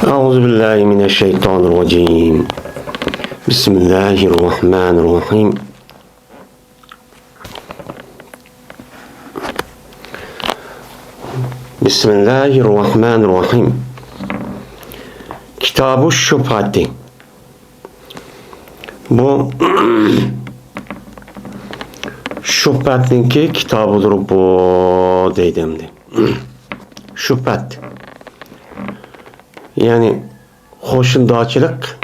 أعوذ بالله من الشيطان الرجيم. بسم الله الرحمن الرحيم. بسم الله الرحمن الرحيم. Kitab-ı Şüphati. Bu Şüphatninki kitabıdır bu deydimdi. Şüphat. Yani hoşundağçılık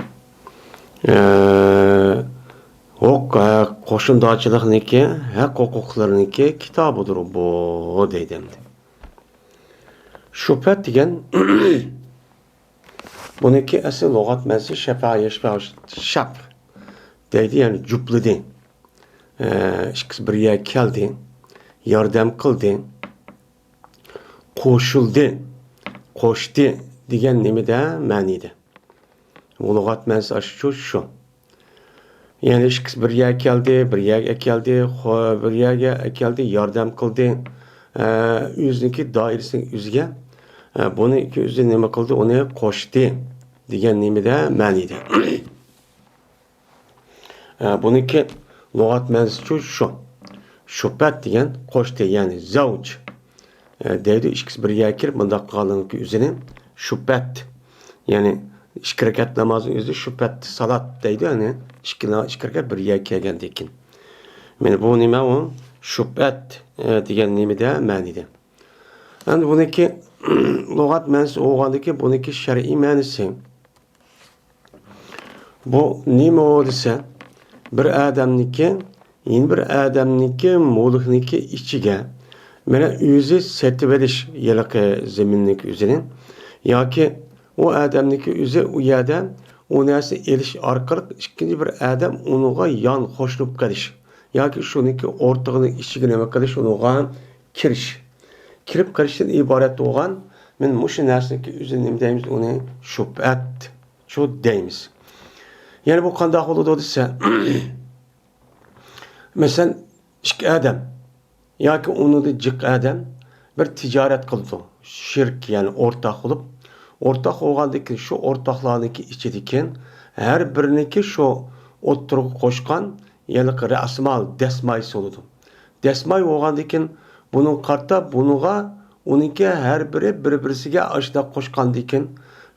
hoşundağçılıkniki hak hukuklarınki kitabıdır bu deydimdi. Şüphat degen buniki asıl lügat mezzi şap deydi, yani cüpledi. İkisi bir yere geldi, yardım kıldı, koştu degan nimada ma'nida. Bu lügat mezzi şu. Yani ikisi bir yere geldi, bir yere geldi, yardım kıldı. Yüzniki dairesinin yüzüge bunu iki yüzü nima qildi, onu qo'shdi degan nimada ma'nida. Buniki lug'at ma'nosi shu. Shubhat degan qo'shdi, ya'ni zavj deydi. Ikkisi birga kirib bundaq qilganligi o'zini shubhat, ya'ni ikki rakat namozning o'zi shubhat salat deydi, ya'ni ikki rakat birga kelgandan keyin. Mana bu nima u? Shubhat degan nimada ma'nida. Endi buniki lügat ma'nosi o'g'andiki, buniki shar'iy ma'nosi. Bu nima o desa, bir odamniki, yeni bir odamniki mulkniki ichiga mana o'zi setib olish yiliqi zaminlik o'zini yoki u odamniki o'zi u yerda u narsa elish orqali ikkinchi bir odam unga yon qo'shilib qolish yoki shuniki o'rtog'ining ichiga nima qilish, unga kirib qolishdan iborat bo'lgan. Men mushu narsaki o'zini nima deymiz, uni shubhat shu deymiz. Yani bu qanday bo'ladi desa, masalan ikki odam yoki unida jiq odam bir tijorat qildi, shirk, ya'ni o'rtoq bo'lib, o'rtoq bo'lgandan keyin shu o'rtoqlarniki ichidagi har biriniki shu o'ttirib qo'shgan, ya'ni rasmal dasmay bo'ladi. Dasmay bo'lgandan keyin buning qarta buniga uniki her biri bir-birisiga ashda qo'shgandan keyin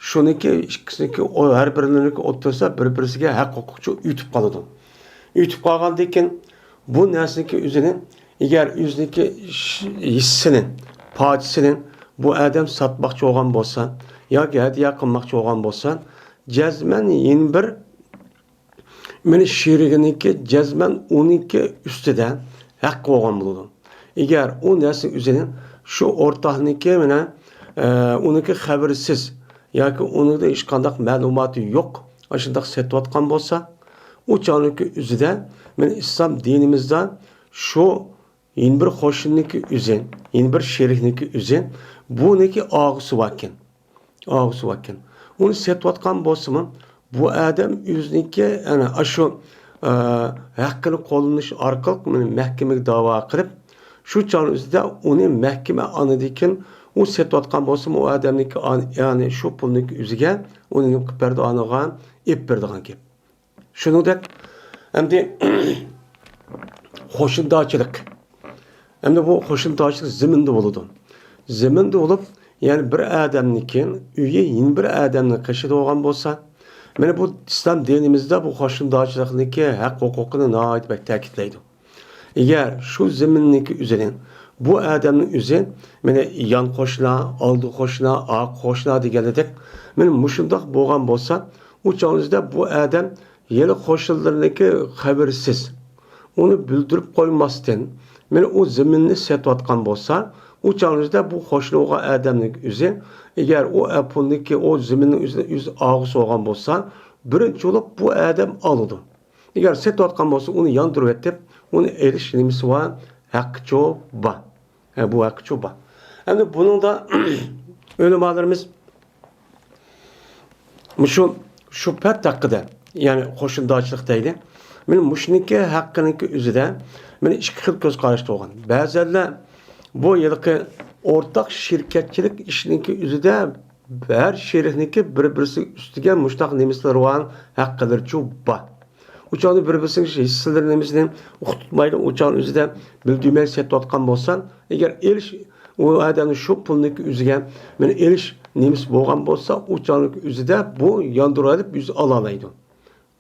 shuniki ikkisiniki har biriniki o'ttirsa bir-birisiga haq huquqchi yutib qoladi. Yutib qolgandan keyin bu narsaniki o'zini, agar o'ziniki hissini, parchisini bu odam sotmoqchi bo'lgan bo'lsa yoki hadiya qilmoqchi bo'lgan bo'lsa, jazman yeni bir meni sheriginiki jazman uniki ustida haq bo'lgan bo'ladi. Agar u narsa o'zini şu o'rtoqniki mana uniki xabarsiz yoki unida hech qanday ma'lumoti yo'q, shundoq setayotgan bo'lsa, u chog'niki o'zida men islom dinimizda shu yeni bir qo'shinniki o'zi, yeni bir sherikniki o'zi buniki og'isi vakin. Uni setayotgan bo'lsa-mi, bu odam o'ziniki ana shu haqqini qo'llanish orqali mahkamaga da'vo qilib, şu çağrısında onu mahkeme anıdikin o setayotgan bo'lsa, o adamniki yani şu pulniki o'ziga uning qilib anıgan ip berdigan gap. Shuningdek, endi qo'shindorchilik. Endi bu qo'shindorchilik zaminda bo'ladi. Zaminda bo'lib, yani bir adamniki uyi yeni bir adamni qishida bo'lgan bo'lsa, mana bu islom dinimizda bu qo'shindorchilikniki haq huquqini nihoyat ta'kidlaydi. Eğer şu zeminniki üzerine bu adamın üzerine mene yan qo'shna, oldi qo'shna, oq qo'shna deganidek, men mushundoq bo'lgan bo'lsa, u chog'ingizda bu odam yeni qo'shnilarniki xabarsiz, uni bildirib qo'ymasdan, men u zeminni setayotgan bo'lsa, u chog'ingizda bu qo'shni bo'lgan odamning o'zi, agar u pulniki o zeminning o'zida o'zi og'is bo'lgan bo'lsa, birinchi bo'lib bu odam oladi. Agar setayotgan bo'lsa, uni yondirib etib onu eriş nimisi var, hakkı ba. Bu hakkı ba. Yani bunun da ölümalarımız şu şüphet hakkıda, yani qo'shindorchilikdaydi. Men mushniki haqqiniki o'zida men ikki xil ko'z qarashda bo'lgan. Ba'zilar bu yilqi o'rtaq shirkatchilik ishniki o'zida her şerihniki bir-birisi üstüge muştaq nemisler olan haqqıdır çu ba. Uçağını bir-birisinin hisselerin nemisini uqtutmaydı. Uçağın üzerinde bildiğimel setip atkan bolsan, eğer eliş o adamın şu pulniki üzüge men eliş nemis bolgan bolsa, uçağın üzerinde bu yandırılıp yüz alalaydı.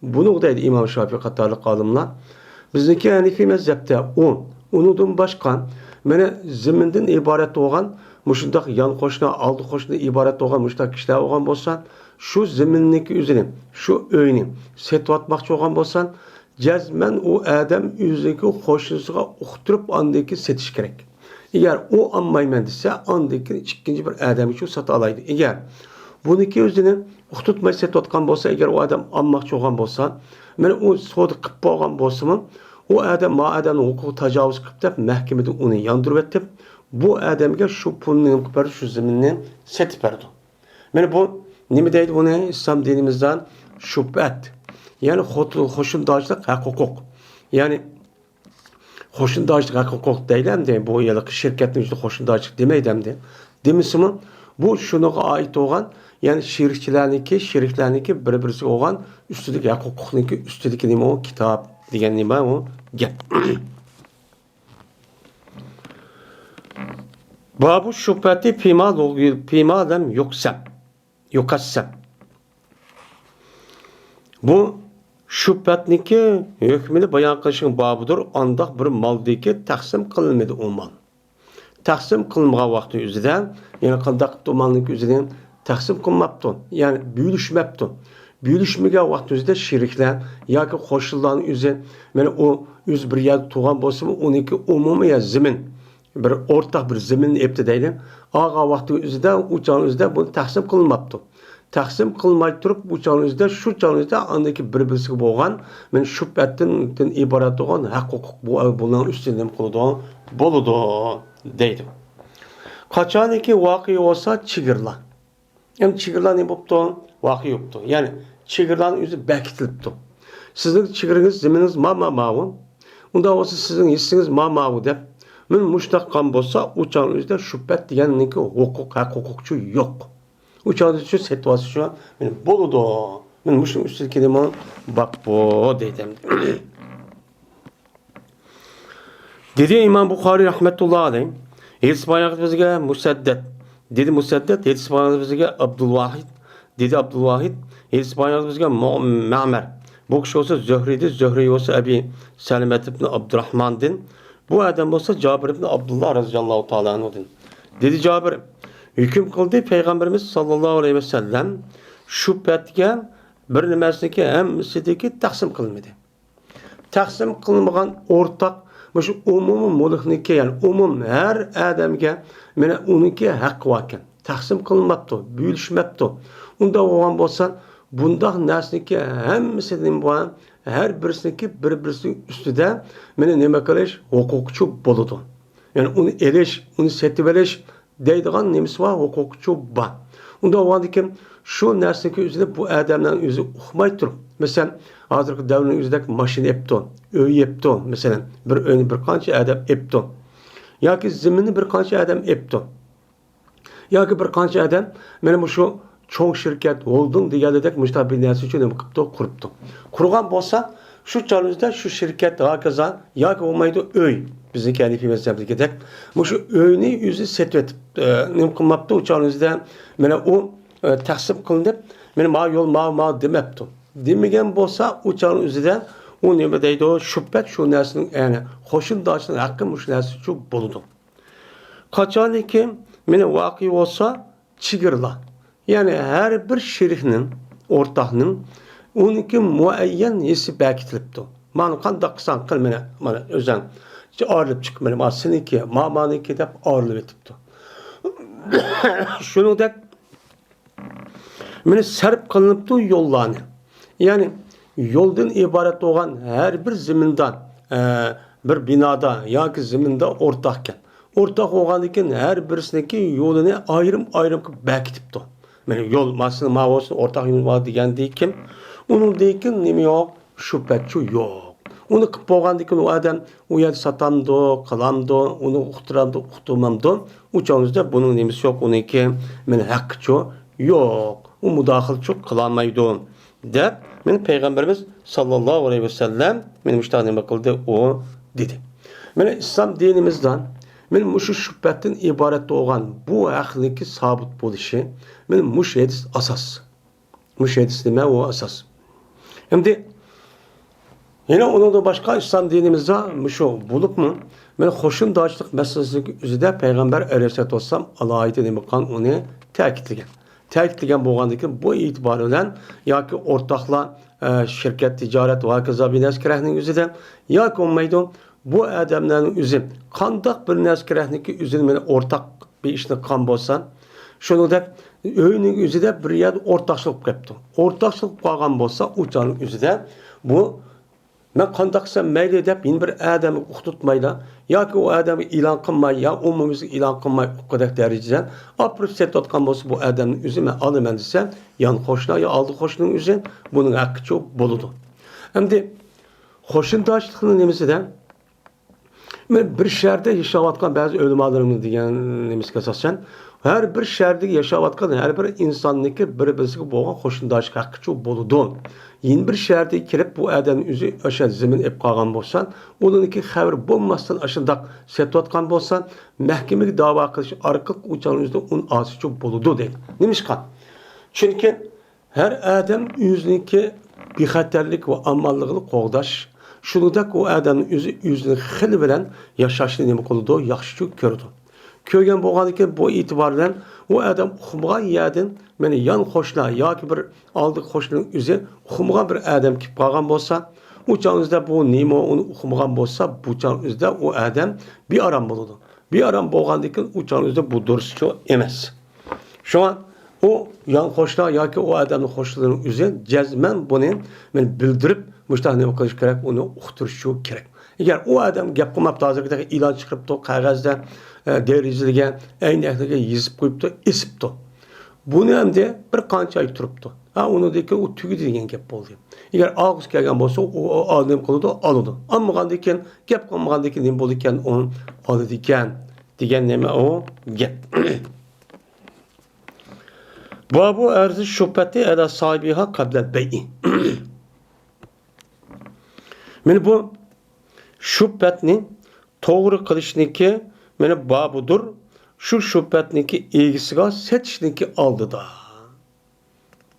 Bunu deydi İmam Şafii qatarlıq alimlar. Bizdeki Hanifi mezhepte unudun başka mene ziminden ibaret olan muşundaq yan qoşuna, aldı qoşuna ibaret olan muşundaq kişiler olan bolsan, şu ziminniki üzerine, şu öyni setip atmakçı olan bolsan, cezmen o adam üzerindeki qoşunusuga uqturup andaki setiş gerek. Eğer o anmayman dese, andaki ikinci bir adam için sat alaydı. Eğer buniki üzerine uqtutmay setip atkan bolsa, eğer o adam anmakçı olan bolsa, men o sodu qıp bolgan bolsam, o adam ma adamın hukuku tacavuz qıp dep mahkemede onu yandırıp etip, bu adamga şu pulni qıp şu ziminden setip berdi. Men bu nima deydi buni İslam dinimizden şüphet. Yani hoşundacılık hak hukuk. Yani hoşundacılık hak hukuk deylem de bu yıllık şirketin üstü hoşundacılık demeydem de. Demisimi bu şuna ait olan yani şiriklerniki bir-birisi olan üstüdeki hak hukukniki üstüdeki nima o kitap degan nima o gap. Babu şüpheti pimalem yokassam. Bu şüphetniki hükmünü bayan qilishing babudur. Andaq bir maldaki taqsim qilinmadi o mal. Taqsim qilinmagan vaqti üzerinde yani qandaq malniki üzerinde taqsim qilmabdi. Yani bölüşmabdi. Bölüşmegen vaqti üzerinde şirikler yoki qo'shnilarning o'zi mana o o'z bir yerda tug'an bo'lsa, uniki umumiy zimin bir o'rtaq bir ziminni epti deydi. Ağa vaqti o'zida uçağın o'zida buni taqsim qilinmabdi. Taqsim qilmay turib uçağın o'zida shu chog'ning o'zida andaki bir-birisiga bo'lgan men shubhatdan iborat bo'lgan haq huquq buning ustidan qiladigan bo'ladi deydi. Qachoniki voqea bo'lsa chigirlar. Hem chigirlar ne bo'libdi? Voqea yo'qdi. Ya'ni chigirlarning o'zi bekitilibdi. Sizning chigiringiz ziminiz ma'ma'u. Unda bo'lsa sizning hissingiz ma'ma'u deb men mushtaqan bo'lsa, uçağın o'zida shubhat deganiki huquq, haq huquqchi yo'q. Uçağın şu situasyon şu men bo'ladi. Men mushun ustida kelaman bak bu deydim. Dedi İmam Buxoriy rahmetullah alayhi. Helsbayaq bizga Musaddad. Dedi Musaddad, Helsbayaq bizga Abdulvahid. Dedi Abdulvahid, Helsbayaq bizga Ma'mar. Bu kishi olsa Zuhriydi, Zuhriy olsa Abi Salimat ibn Abdurrahman'din. Bu adam olsa Cabir ibn Abdullah radıyallahu ta'ala anhu'din. Dedi Cabir, hüküm kıldı Peygamberimiz sallallahu aleyhi ve sellem şüphetge bir nimasiniki hammasidagi taqsim qilmadi. Taqsim qilmagan o'rtaq shu umumiy mulkniki yani umum her adamga mana uniki haq bor ekan. Taqsim qilmabdi, bölüşmabdi. Unda bo'lgan bo'lsa, bundaq narsaniki hammasidan bo'lgan her birisiniki bir-birisi ustida mana nima qilish huquqchi bo'ladi. Yani onu elish, onu setib olish deydigan nemisi var, hukukçu var. Unda oğandikim şu narsaniki üzerinde bu adamların özü uqmay turib. Mesela hazırki davrin üzerindeki maşin epti, öy epti. Mesela bir öyni bir qancha adam epti. Yoki zimini bir qancha adam epti. Yoki bir qancha adam mana bu şu çoğ şirket holding deganidek mushtabil narsa uchun nima qilibdi, quribdi. Qurgan bo'lsa, şu çağrımızda şu şirket hakaza yoki bo'lmaydi öy. Bizdeki Hanifi mezhebideki şu öyni yüzü setvetip nim qilmabdi uçağınızda mana o taqsim qilinib meni ma yo'l ma demabdi. Demagan bo'lsa uçağın o'zida u nima deydi o shubhat shu narsaning yani qo'shindoshining haqqi shu narsa uchun bo'ladi. Qachoniki meni voqea bo'lsa chigirlar. Yani her bir şerikning o'rtaqning uniki muayyan yesi bekitilibdi. Mana qanday qilsan qil mana o'zing ağırlıp çıkmalı. Aslınınki, mamanınki de ağırlıp etipti. Şunu da beni serp kılınıptı yollarını. Yani yoldan ibaret olan her bir ziminden, bir binada, yoki ziminde ortakken. Ortak olanıkin her birisindeki yolunu ayrım bekitipti. Yani yol, aslında mavası ortak yol var diyen değil kim? Onun değil ki nemi yok, şüphetçi yok. Onu qilib bo'lgandan o adam u yerda sotamdi, qilamdi, uni uqtiramdi, uqtirmamdi. Uçağınızda bunun nemisi yok, uniki meni haqqi Yok. O müdahilçilik kılamaydı. Dep, men Peygamberimiz sallallahu aleyhi ve sellem benim iştahına kıldı o dedi. Mene İslam dinimizden men muşu şüphetten ibaret olan bu hakliki sabit buluşu men muşedis asas. Muşedis deme o asas. Şimdi yine onun da başka İslam dinimizde muşu bulup mu men hoşundağçılık meselesi üzerinde Peygamber aleyhissalatu vesselam alayeti demekan onu ta'kidlagan. Ta'kidlagan bo'lgandan bu itibar bilan yoki o'rtoqlar shirkat tijorat va hokazo bir naskrahning o'zida yoki olmaydi bu odamlarning o'zi qandoq bir naskrahniki o'zini meni o'rtoq bir ishni qilgan bo'lsa shuningdek uyning o'zida bir yerda o'rtoqchilik qilibdi. O'rtoqchilik qilgan bo'lsa o'chaning o'zida bu men qandaqsa mayli deb yine bir adamı uqtutmayla yoki u adamı e'lon qilmay yo umumimizga e'lon qilmay uqadek darajadan opirib setayotgan bo'lsa bu odamning o'zi men olaman desam yon qo'shni yo oldi qo'shnining o'zi buning haqqi cho'q bo'ladi. Endi qo'shnidoshlikning nimasida men bir shaharda yashayotgan ba'zi o'limalarimiz degan nimaga asosan her bir shaharda yashayotgan her bir insonniki bir-biriga bo'lgan qo'shnidoshlik haqqi cho'q bo'ladi. Yeni bir şehirde kirip bu adamın yüzü aşağı zemin ep kalgan bolsan, onunki haber bulmazsan aşındak setvatkan bolsan, mahkemeye dava kılış arkalık uçağın yüzde onun ağzı çok boludu değil. Neymiş kan? Çünkü her adam yüzünki bir xatarlik ve ammallığını qoğdaş, şunudak o adamın yüzünü xil bilen yaşaşını nemi koludu, yaxşı çok gördü. Köygen boğanıken bu itibardan o adam uxumğa yerden meni yan xoşla yoki bir aldık xoşluğun üzü uxumğa bir adam kip qalgan bolsa, uçağınızda bu nemo onu uxumğan bolsa, bu uçağınızda o adam bir aram boludu. Bir aram boğanıken uçağınızda bu duruşçu emas. Şu an o yan xoşla yoki o adamın xoşluğunun üzü cezmen bunu men bildirip muştaq nima qilish kerak, onu uqtirish kerak. Eğer o adam gap qilmabdi, hozirgidek e'lon chiqibdi, qog'ozda derizilgan, aynaklarga yezib qo'yibdi, esibdi. Bunu hem de bir qancha ay turibdi. Ha, unideki o tugidi degan gap bo'ldi. Eğer og'iz kelgan bo'lsa, o adam qiladi, oladi. Olmagandan keyin gap qilmagandan keyin nima bo'ldi ekan, uni oladi ekan degan nima o gap. Babu arzi şubhati ala sahibiha qabla bey'i. Meni bu şubhatni to'g'ri qilishniki meni babudur. Şu şubhatniki egisiga setishniki oldida.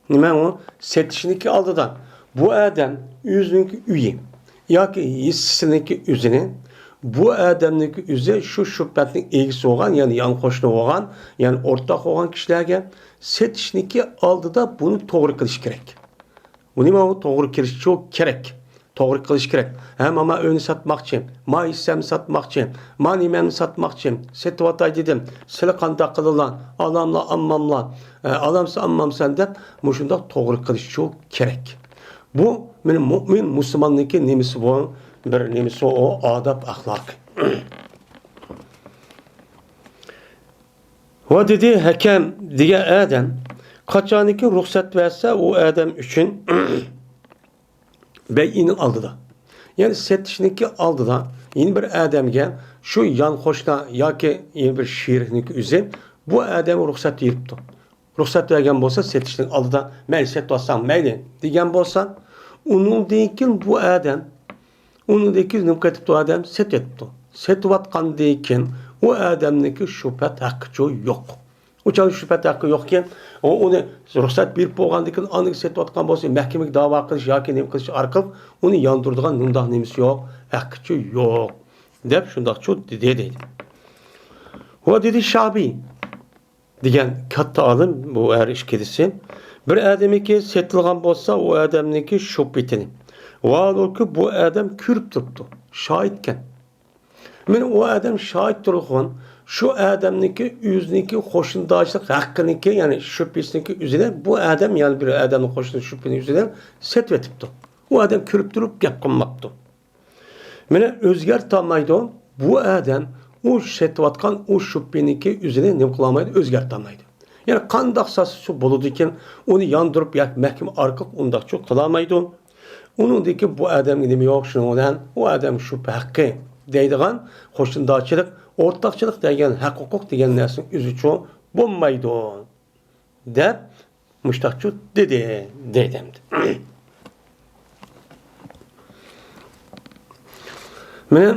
Nima o? Setishniki oldida. Bu adam o'zining uyi yoki hissisiniki o'zini bu adamniki o'zi şu şubhatning egisi bo'lgan, ya'ni yan qo'shni bo'lgan, ya'ni o'rtoq bo'lgan kishilarga setishniki oldida buni to'g'ri qilish kerak. Bu nima o? To'g'ri qilish kerak. To'g'ri qilish kerak. Hem ama öyünü satmakçı, ma hissemi satmakçı, ma nimeni satmakçı, setvatay dedim, sile qandaq qılılan, alamla ammamla, alamsa ammamsan deb, muşunda to'g'ri qilish kerak. Bu benim mümin Müslümanlıki nemisi bu, bir nemisi o adab ahlak. Ve dedi hakem diye adam, kaçaniki ruhsat verse o adam için bey'ini aldı da. Yani setişniki aldı da yeni bir adamga şu yan hoşla yoki yeni bir şiirniki üzü bu adamı ruhsat yiripti. Ruhsat vergen bolsa setişnik aldı da mayli setvatsam mayli degan bolsa onun deyken bu adam onun deyken nima qilibdi adam set etdi. Setvatgan deyken o adamniki şüphet haqqı yok. Uçan şüphet haqqı yokken onu ruhsat berip bo'lgandan keyin uni setayotgan bo'lsa mahkamaga da'vo qilish yoki nima qilish orqali uni yondiradigan bundoq nimasi yo'q, haqqi yo'q deb shundoqcha dedi. Va dedi Shabiy degan katta olim bu arish kedisi bir odamniki setilgan bo'lsa u odamniki shubhatini vaolki bu odam ko'rib turibdi, shohidkan. Men o adam şahit turgan şu adamniki yüzniki hoşundaşlık hakkıniki yani şüphesindeki üzerine bu adam yani bir adamın hoşundaşlık şüphenin üzerine setvetipti. O adam körüp durup gap qilmabdi. Mene özger tanmaydı bu adam o setvatkan o şüpheniki üzerine ne qılamaydı özger tanmaydı. Yani qandaq sası boludu ekan onu yandırıp yak mahkeme arqaq undaq çok qılamaydı. Onundaki bu adam nima yo'q shundan o adam şüphe haqqı deydigan qo'shnidochilik, o'rtoqchilik degan haq huquq degan narsa o'zi uchun bo'lmaydi deb muştakçı dedi deydemdi. Mene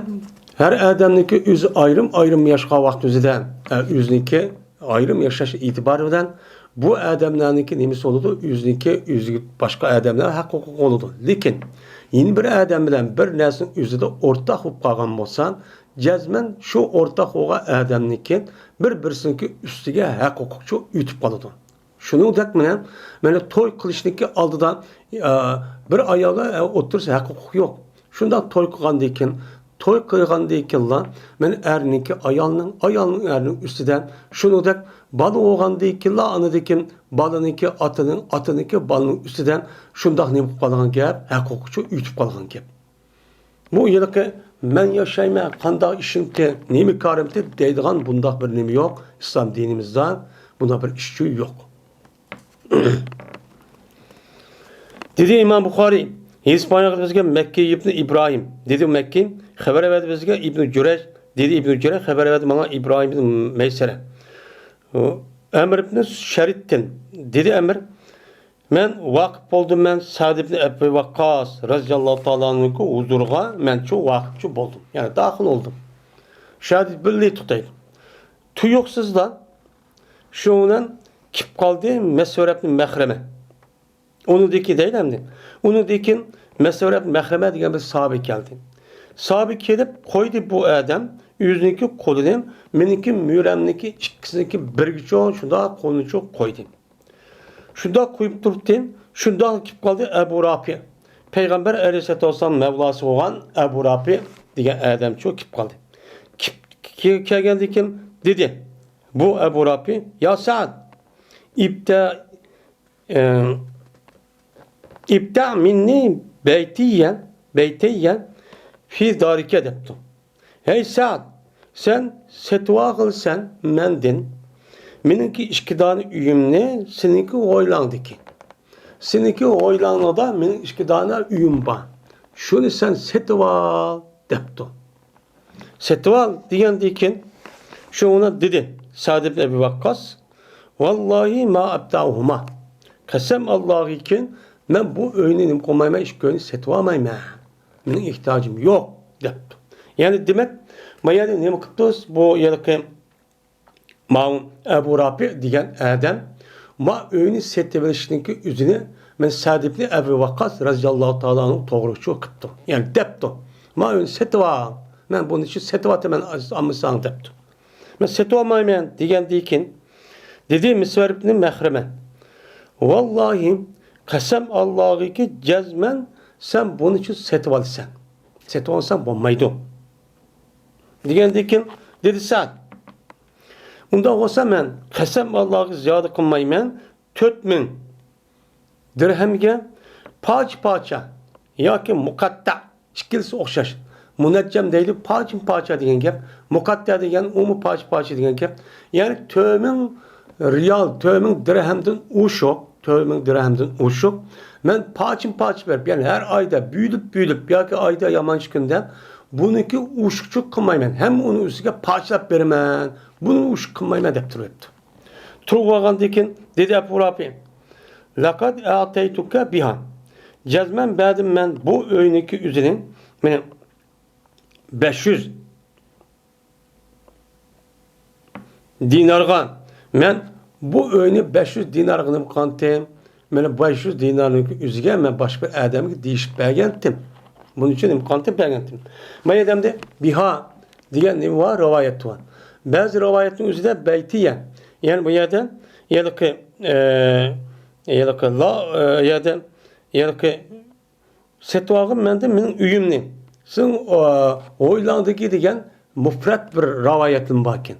her adamniki özü ayrım yaşa vaqt özüden, özünki ayrım yaşaş itibarıdan bu adamlarniki nemisi oludu, özü başka adamlar hak hukuk oludu. Lekin yeni bir adam bilen bir nesin özüde ortak olup kalgan bolsan, cezmen şu ortak olan adamniki bir-birsiniki üstüge hak hukukçu ütüp kalıdı. Şunu dek mene toy kılışniki aldıdan bir ayağa otursa hak hukuk yok. Şundan toy kılgandayken toy kılgandayken men erniki ayalının erinin üstüden şunu dek balı oğandayken anıdayken balınınki atınınki balının üstüden şundak ne kalan gap hak hukukçu ütüp kalan gap. Bu yılki men yaşayma kanda işimki nemi karimti deydiğen bundak bir nemi yok. İslam dinimizden buna bir işçi yok. Dedi İmam Bukhari, İspanya bizge Mekke ibn İbrahim. Dedi Mekke, haber verdi bizge İbn Cüreş. Dedi İbn Cüreş haber verdi bana İbrahim ibn Meysere. Emr ibn Şerittin. Dedi Emr, men vakıf oldum men Sa'd ibn Ebi Vakkas radıyallahu ta'ala'nın huzuruna men çok vakıfçı oldum. Yani dahil oldum. Şahit birliği tutayım. Tuyuksuz da şundan kip kaldı mesurebni mehreme. Onu deki değil mi? Onu dekin mesurebni mehreme diye bir sahabe geldi. Sahabe gelip koydu bu adam yüzündeki kolunu meniki müremdeki ikisindeki birgiço şunda kolunu çok koydu. Şunda koyup durdu. Şunda kip kaldı Ebu Rafi. Peygamber Aleyhisselatü Vesselam Mevlası olan Ebu Rafi diye adam çok kip kaldı. Kip geldi kim? Dedi. Bu Ebu Rafi ya Sa'd İbda minni beytiyen fi darike deptu. Hey Sa'd sen setva kılsan mendin meninki işkidanı üyümne seninki oylandaki. Seninki oylanada menin işkidana üyüm ba. Şunu sen setva deptu. Setva diyen dikin şu ona dedi Sa'd ibn Ebi Vakkas vallahi ma abdahuma. Kasem Allah'ı için ben bu öğünün komayma iş gönlü setvamayma. Benim ihtiyacım yok deptu. Yani demek mayada ne mıkıptız bu yılki Mağun Ebu Rafi diyen adam ma öğünü setveşindeki üzerine ben Sa'd ibn Ebi Vakkas radıyallahu ta'ala'nın doğruçu kıptı. Yani deptu. Ma öğünü setva. Ben bunun için setva temen amısan deptu. Ben setvamaymayan diyen dikin dedi misvar ibn Mehreme. Vallahi kasem Allah'ı ki cezmen sen bunun için setvalsen. Setvalsen bulmaydı. Diyen dikin dedi Sa'd. Ondan olsa men kasem Allah'ı ziyade kılmaymen 4000 dirhemge parça ya ki mukatta şekilsi okşaş. Müneccem değil parça diyen gep. Mukatta diyen umu parça diyen gep. Yani tövmen riyal, tövmen dirhemden uşuk. Men parça verip yani her ayda büyülüp ya ki ayda yaman çıkında bununki uşukçuk kılmaymen. Hem onu üstüne parçalap vermen. Bunu uşuk kılmaymen dep duruyordu. Turgağan dikin dedi Ebu Rafi. Lakad ateytuke biha. Cezmen bedim men bu öyneki üzerine benim 500 dinarga men bu öğünü 500 dinargını kantim. Men 500 dinarın üzerine men başka adamı değişip beğendim. Bunun için imkanı beğendim. Mayedemde biha diye ne var rivayet var. Bazı rivayetin üzerinde beytiye. Yani bu yerden yelki setvağım mende benim üyümni. Sen oylandaki diyen mufrat bir rivayetin bakin.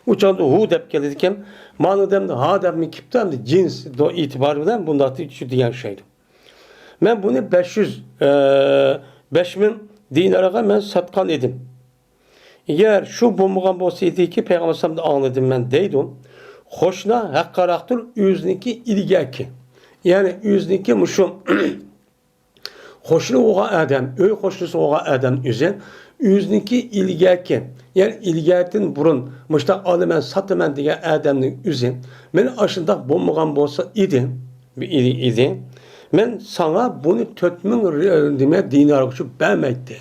Uçanda hu dep gelirken manademde ha dep mi kipten de cins do itibarından bunda şu diyen şeydi. Ben bunu 5000 dinara ben satkan edim. Eğer şu bulmuğan bolsaydı ki Peygamber sallallahu aleyhi ve sellem anladım ben deydim. Hoşna hakkaraktır yüzniki ilgaki. Yani yüzniki muşum hoşnu oğa adam, öy hoşnusu oğa adam üzen yüzniki ilgaki. Yani ilgatin burun muşta alımen satımen diye adamın üzen. Men aşında bulmuğan bolsa idim. idi. Men sana bunu 4000 dinar için vermekti.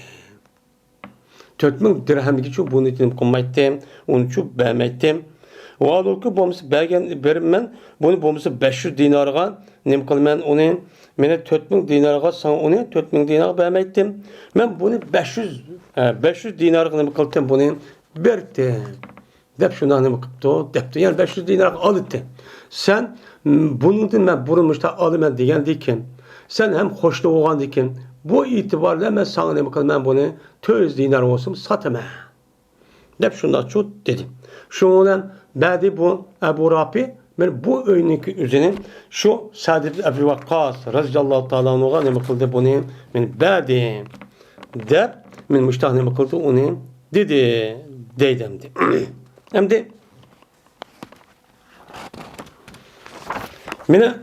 4000 dirhem için bunu için koymaktım. Onun için vermektim. O adolku bomusu berim men bunu bomusu 500 dinarga nem kılmen onu mene 4000 dinarga sana onu 4000 dinar vermektim. Men bunu 500 dinarga nem kıldım bunu berdi. Dep şundan nem kıptı depti. Yani 500 dinar alıttı. Sen bunu ben burunmuşta alımen diyen diken. Sen hem hoşlu olan diken. Bu itibarla ben sana nem kıldım ben bunu 400 dinar olsun satama. Dep şundan çok dedim. Şundan badi bu Ebu Rafi ben bu öynünki üzerine şu Sa'd ibn Ebi Vakkas radıyallahu ta'ala anhu'a ne kıldı bunu ben badi de men müştah ne kıldı onu dedi deydemdi. Hem de mene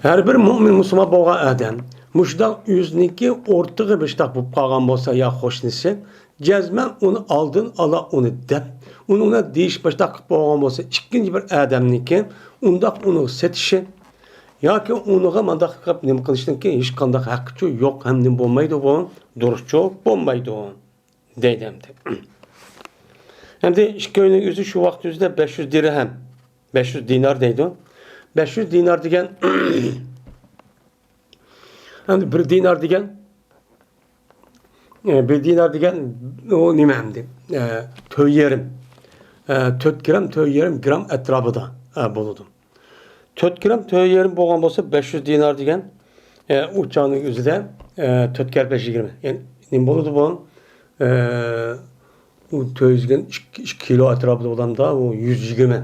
her bir mümin Müslüman boğa adam müştah yüzniki ortağı beştah bu kalgan bolsa ya hoşnisi cezmen onu aldın ala onu dep ona deyiş başta boğan bolsa ikinci bir adamniki undaq onu setişi yoki unuğa mandaq qilib nima qilishdanki hech qanday haqqi yo'q ham nima bo'lmaydi bu duruşçu bo'lmaydi deydimdi. Hem de ikki oyning o'zi shu vaqt o'zida 500 dirhem 500 dinar deydi. 500 dinar degan hem de bir dinar degan o nima hamdi 4 gram etrafida bo'ladi. 4 gram 4,5 bo'lgan bo'lsa 500 dinar degan uçağının o'zida 4 kar 5 20. Yani nima bo'ladi bu? U 2 kilo etrafida odamda o 120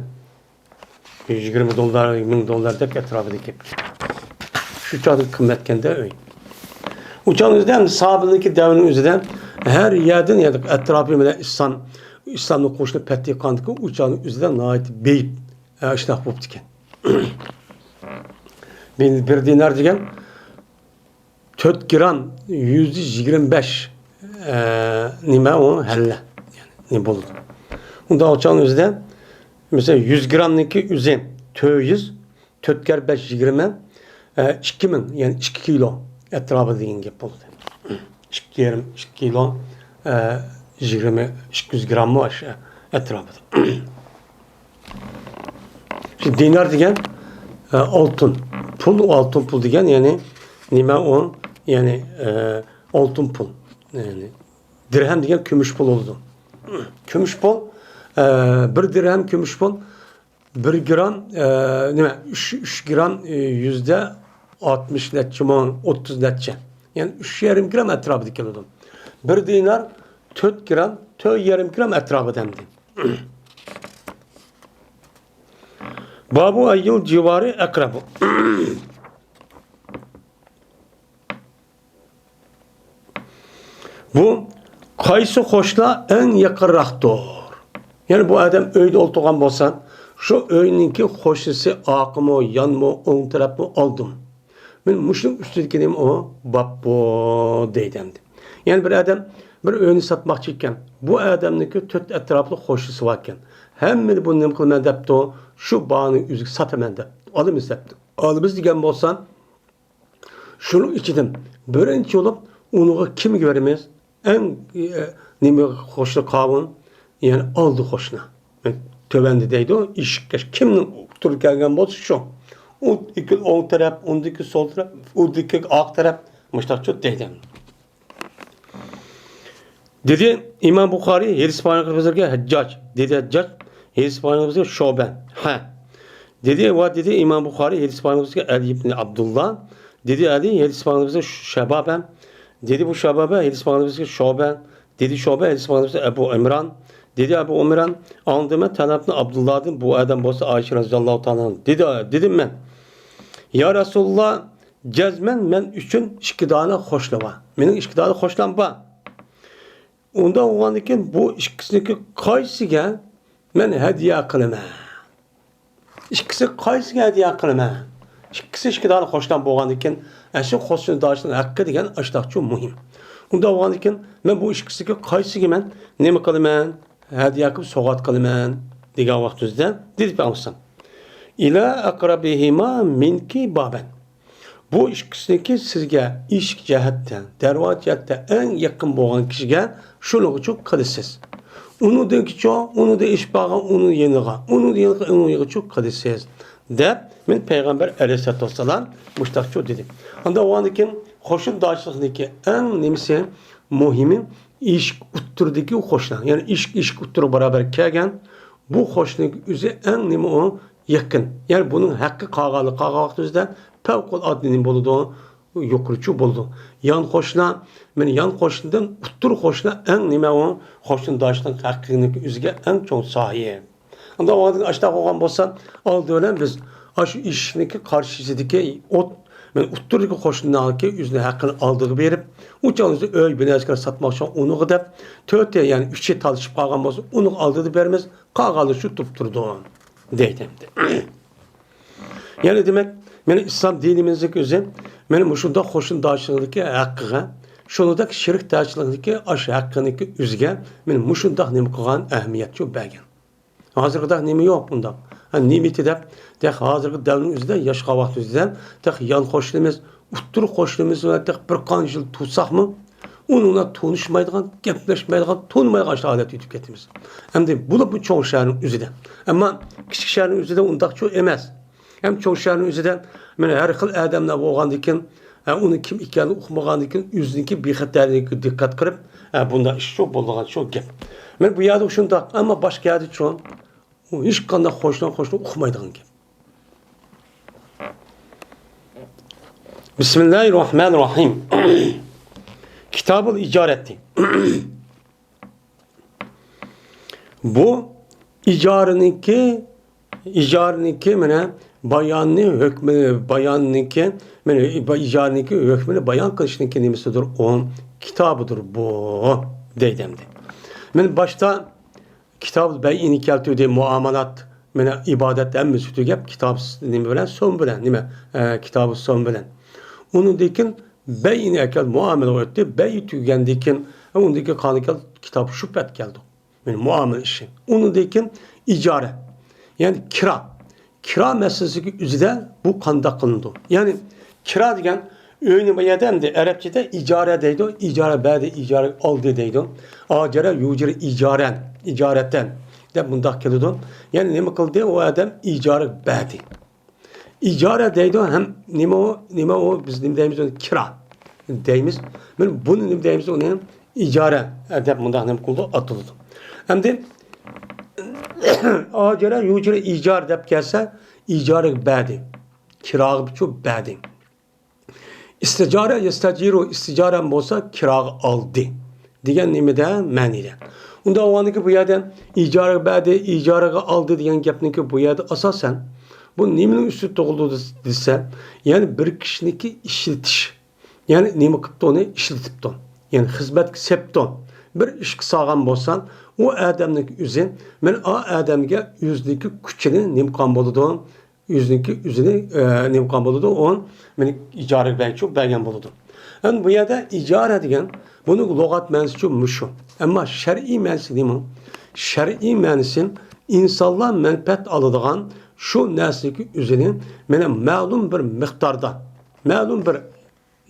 dolar, 1000 dolar deb etrafidagi. Shu chog'da qimmatkanda öy. Uçağın o'zida ham sahobalarniki davrining o'zida her yerdan ya etrafı bilan İslam'ın qo'shilib pattiq qandiki uçağın o'zida nihoyat beyib ishtah bo'libdi ekan. Bir dinar degan 4 gram 125 nima o halla. Yani ne bo'ladi? Unda uçağın o'zida mesela 100 gramniki o'zi 4 kar 5 20 2000 yani 2 kilo etrafı degan gap bo'ladi. 2,5 kilo 200 gram mı aşağı etrafında. Şimdi dinar degan altın pul degan yani nima o yani altın pul yani dirhem degan kumush pul oldu. Kumush pul bir dirhem kumush pul 1 gram nima 3 gram %60 netçe 30 netçe yani 3,5 gram etrafında keladi. Bir dinar 4 gram 4,5 gram etrafıdandı. Babu ayyul civarı akrabu. Bu kaysı hoşla en yakınraktır. Yani bu adam öyde oltuğan bolsa şu öyninki hoşlusu akımı, yanmı, on tarafı aldım. Ben muşluk üstüdekiyim o babbo deydemdi. Yani bir adam bir öyünü satmak iken bu adamniki 4 etraflı hoşlusu varken hem bunu nima qilman debdi şu bağını üzük sataman deb alımız debdi. Alımız degan bolsa şunun ichidan birinchi bo'lib unuga kimga beramiz? En nima hoşlu qavun yani aldı hoşna. Tövende deydi o eshikka kimning turib kelgan bo'lsa shu. O iki o'ng taraf, o'ndiki sol taraf, o'ndiki oq taraf mushtaqcha deydi. Dedi İmam Bukhari hadis payğamberimize Haccac dedi Haccac hadis payğamberimize Şoben ha dedi dedi İmam Bukhari hadis payğamberimize Ali ibn Abdullah dedi Ali hadis payğamberimize Şababen dedi bu Şababe hadis payğamberimize Şoben dedi Şobe hadis payğamberimize Ebu İmran dedi Ebu İmran andıma talabını Abdullah'ın bu adam bolsa Ayşe radhiyallahu ta'ala dedim ben ya Resulullah cezmen men üçün iki tane hoşlama mening iki tane hoşlam var. Onda oğlandikin bu ikisini qaysiga men hadiya qilaman. İkisi qaysiga hadiya qilaman. İkisi ikki tane hoşlan bo'lgandikin, shu hoşlanishning haqqi degan ashtaqchi muhim. Unda oğlandikin men bu ikkisiga qaysiga men nima qilaman? Hadiya qilib sovg'at qilaman degan vaqtda dedi Payg'ambar ila aqrabihima minki baban. bu ikkisiniki sizge iş cihetten, dervat cihetten en yakın boğan kişiye şunu için kılısız. Onu da ki onu da iş bağı, onu yeniga, onu da yeniga, onu yeniga çok kılısız. De, ben Peygamber Aleyhisselatü Vesselam müştakçı dedim. Anda o andakin hoşun dağışlıkındaki en nemisi muhimi iş utturdaki hoşlan. Yani iş utturu beraber kelgen bu hoşluk üzü en nemi o yakın. Yani bunun hakkı kağalık üzden pevkul adının boludu, yukarıcı boldu. Yan hoşla, men yan hoşladan uttur hoşla en nemi o hoşun dağışlık hakkını üzge en çok sahiye. Anda o adı aşağı koyan bolsa aldı öyle biz aşı işindeki karşısındaki men utturdaki hoşluğundaki üzerine hakkını aldığı verip uçağınızı öy bile asker satmak için onu gıdap töte yani üçe talışıp kalgan bolsa onu aldığı vermez kağalı şu tutturdu deydim. Yani demek benim İslam dinimizdeki özü benim muşunda hoşun dağışlığındaki hakkıga şunu da şirk dağışlığındaki aşı hakkındaki üzge benim muşunda nemi kılan ehemmiyet çok belgen. Hazırda nemi yok bunda. Nimeti de hazırki devrin üzerinde yaş kavak üzerinde yan hoşluğumuz, uttur hoşluğumuz ve bir kan yıl tutsak mı onunla tanışmaydıgan, gepleşmeydigan, tanımaydigan adet yutip ketimiz. Hem de bu çoğu şehrin üzerinde. Ama küçük şehrin üzerinde ondak çok emez. Hem çoğu şehrin üzerinde her xil adamlar olgandikin, onu kim ikiyani okumagandikin yüzündeki bir xatlarına dikkat kırıp bunda iş çok bolduğan çok gep. Ben bu yerde şunda ama başka yerde çoğun hiç kanda hoşlan okumaydıgan gibi. Bismillahirrahmanirrahim. Kitab-ı icareti. Bu icareninki mene bayanını hükmünü bayan kılışınki nemisidir on kitabıdır bu deydemdi. Ben başta Kitab-ı Bey'ini keltüde muamalat, mene ibadet emme sütü gep, kitab nime bilen, son bilen, nime, kitabı son bilen. Onun dikin Bey'ini ekel muamele etti, Bey tügendikin, onun dikin kanıkel kitap şüphet geldi. Yani muamele işi. Onun dikin icare, yani kira. Kira meselesi üzerinde bu kanda kılındı. Yani kira diyen, öğünü bayadem de Arapçada icare deydi, icare bade icare aldı deydi. Acere yucire icaretten de bunda kılıdı. Yani ne kıldı o adam icare bade. İcare deydi hem nime o biz nimdeyimiz onu kira deyimiz. Ben bunun nimdeyimiz onu icare de bunda ne kıldı atıldı. Hem de acere yucire icar deyip gelse icare bade. Kira çok bade. İsticare olsa kira aldı. Diyen nimede menide. Onda o anki bu yerden icare aldı diyen gepninki bu yerde asasen bu nimenin üstü doğuldu dese yani bir kişiniki işletiş. Yani nime kıptı onu işletipti. Yani hizmet septon. Bir iş sağlam bolsan o adamlık üzün men o adamge yüzdeki küçüğünü nimkan boludu. Yüzdeki yüzünü nimkan boludu. On meni icare belki çok belgen boludu. Yani bu yerde icare diyen bunu logat mənisi çok müşü. Ama şer'i mənisi değil mi? Şer'i mənisin insanlar menfaat alıdığan şu nesniki üzerine mene malum bir miktarda, malum bir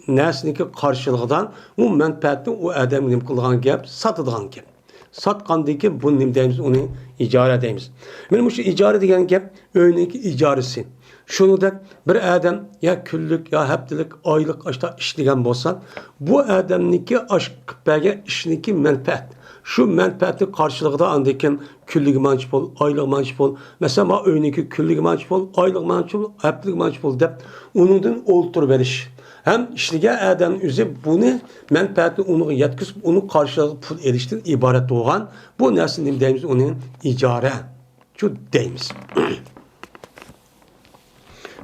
nesniki karşılığından o menfaatni o adam nim kılgan gap satıdığan gap. Satqandaki bu nim deyimiz onu icare deyimiz. Benim şu icare diyen gap öyneki icaresi. Şunu da bir adam ya küllük ya haftalık aylık aşta işleyen bolsa bu adamniki aşk belge işiniki menfaat. Şu menfaatli karşılığında andakin küllük mançip ol, aylık mançip ol. Mesela öyneki küllük mançip ol, aylık mançip ol, haftalık mançip ol deyip onundan oltur veriş. Hem işlige adam üzü bunu menfaatli onu yetkisi onu karşılığı pul eriştir ibaret olan bu nasıl deyimiz onun icare. Şu deyimiz.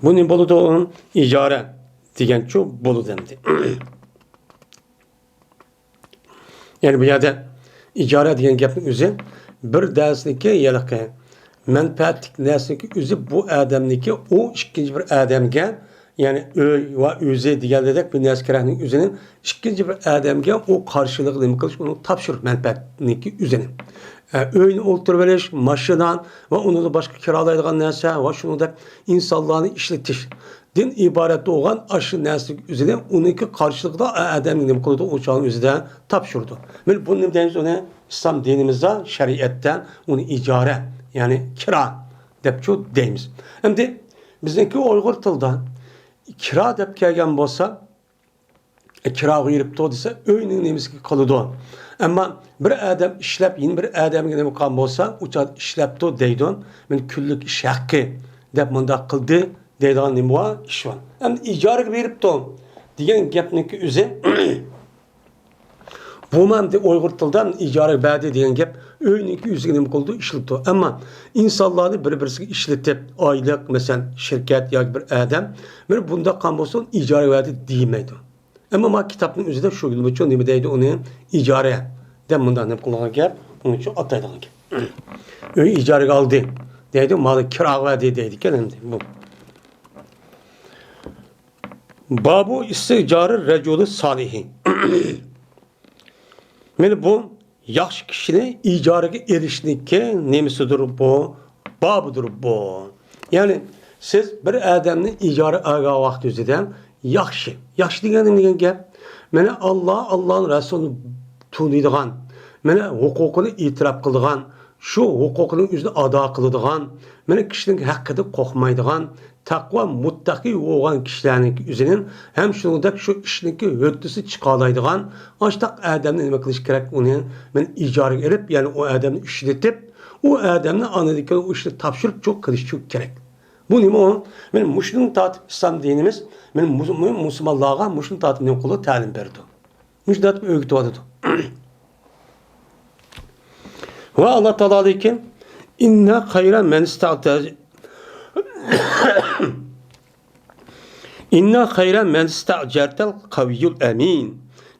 Bunun bolu da onun icare diyen çok bolu demdi. Yani bu yerde icare diyen gapın üzü bir dersindeki yelaki menfaatlik dersindeki üzü bu adamdaki o ikinci bir adamga yani öze diyen dedek bir neskerahının üzerine ikinci bir adamga o karşılıklı mı kılış onu tapşır menfaatlik üzerine. Öyünü o'ltirib maşinan ve onu da başka kiralaydigan narsa ve şunu da insanlarını işletiş. Din ibaret bo'lgan aşı narsa üzerine uniki karşılıkda adamın nima qildi o'shaning o'zida topshirdi. Biz bunu nima deymiz uni İslam dinimizde şeriatdan uni ijara yani kira deb deymiz. Endi bizniki Uyg'ur tilida kira deb kelgan bo'lsa kira yuribdi desa uyning nimasiga qoladi. Ama bir adam ishlab, yeni bir adamga nima qilgan bo'lsa, ucha ishlabdi deydi. Men kunlik ish haqqi deb bunda qildi deydigan nima bor? Ish bor. Endi ijaraga beribdi degan gapniki o'zi bu mamda Uyg'ur tilidan ijara berdi degan gap uyning o'ziga nima qildi? Ishlabdi. Ammo insonlarni bir-birisiga ishlatib, oylik, masalan, shirkat yoki bir adam, men bunda qilgan bo'lsa ijara berdi deymaydi. Ama ma kitapның özüde şu gibi çok nima deydi onu ijara dem bundan nima qilgan gap, onun için ataydigan gap. Uy ijaraga oldi deydi, malı kiraga verdi deydi endi bu. Babu istijarı raculu salihi. Meni bu yaxshi kishini ijaraga erishlikka nemisidir bu? Babudur bu. Yani siz bir adamni ijara olgan vaqt o'zidan yaxshi. Yaxshi deganim degan gap, mana Allohning rasulini tuniydigan, mana huquqini e'tirof qiladigan, shu huquqini o'zini ado qiladigan, mana kishining haqqida qo'rqmaydigan, taqvo muttaqi bo'lgan kishilarning o'zining ham shuningdek shu ishniki o'ttisi chiqalaydigan, ashtaq odamni nima qilish kerak uni men ijaraga olib, ya'ni o odamni ishlatib, o odamni anadagi o ishni topshirib cho'q qilish kerak. Bu nima o? Men mushning tatib İslam dinimiz, men musulmonlarga mushning tatib nima qilib ta'lim berdi. Mushning tatib o'rgatdi. Va Alloh taolo'niki inna khayra man ista'taj inna khayra man ista'jartal qaviyyul amin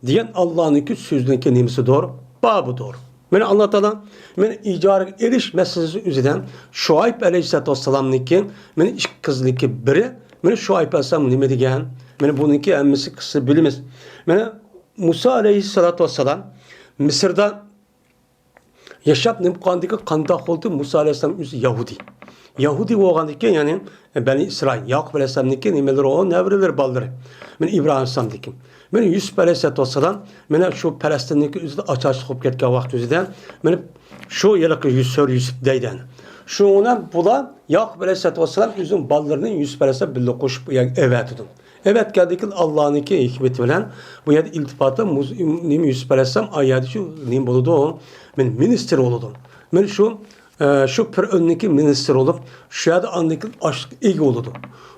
degan Allohning so'ziniki nimasi doğru? Babu doğru. Men Allah Teala men ijaraga erish masalasi o'zidan Shuayb alayhissalatu vassalamniki men ikki qizliki biri men Shuayb alayhissalom nima degan? Men buniki hammasi qissa bilamiz. Men Musa alayhissalatu vassalam Misrda yashab nimqandiki qandoq bo'ldi? Musa alayhissalom o'zi Yahudi. Yahudi bo'lgandan ya'ni Bani İsrail, Yaqub alayhissalomniki nimalar o navralar ballari. Men İbrahim alayhissalomniki. Men Yusuf alayhissalatu vassalam mena shu Falastinning o'zida ocharish qilib ketgan vaqt o'zida men shu yiliqi Yusuf deydi. Shuna bular Yaqub alayhissalatu vassalam o'zining ballarining Yusuf alayhissalom birga qo'shib evatdi. Evet geldik Allah'ınki hikmeti bilen bu yer iltifatı Yusuf alayhissalom ayeti şu nim buludu o men minister oludum. Men şu Pırönneki minister olup şu yerde andaki aşk iyi oldu.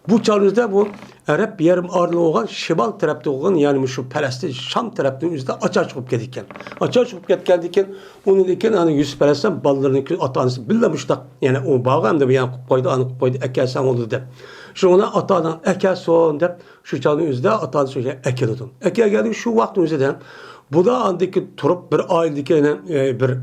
Bu çağrıda bu Arap yarım arlı olan şimal tarafta olan yani şu Palestin Şam tarafının üzerinde açar çıkıp geldikken. Açar çıkıp geldikken onun iken hani Yusuf Aleyhisselam ballarını atanısı billamışlar. Yani o bağım da bir yan koydu anı koydu ekersen oldu de. Şu ona atadan ekerson de şu çağrının üzerinde atanısı ekeliyordum. Eker geldik şu vaktin üzerinde bu da andaki turup bir ailedeki bir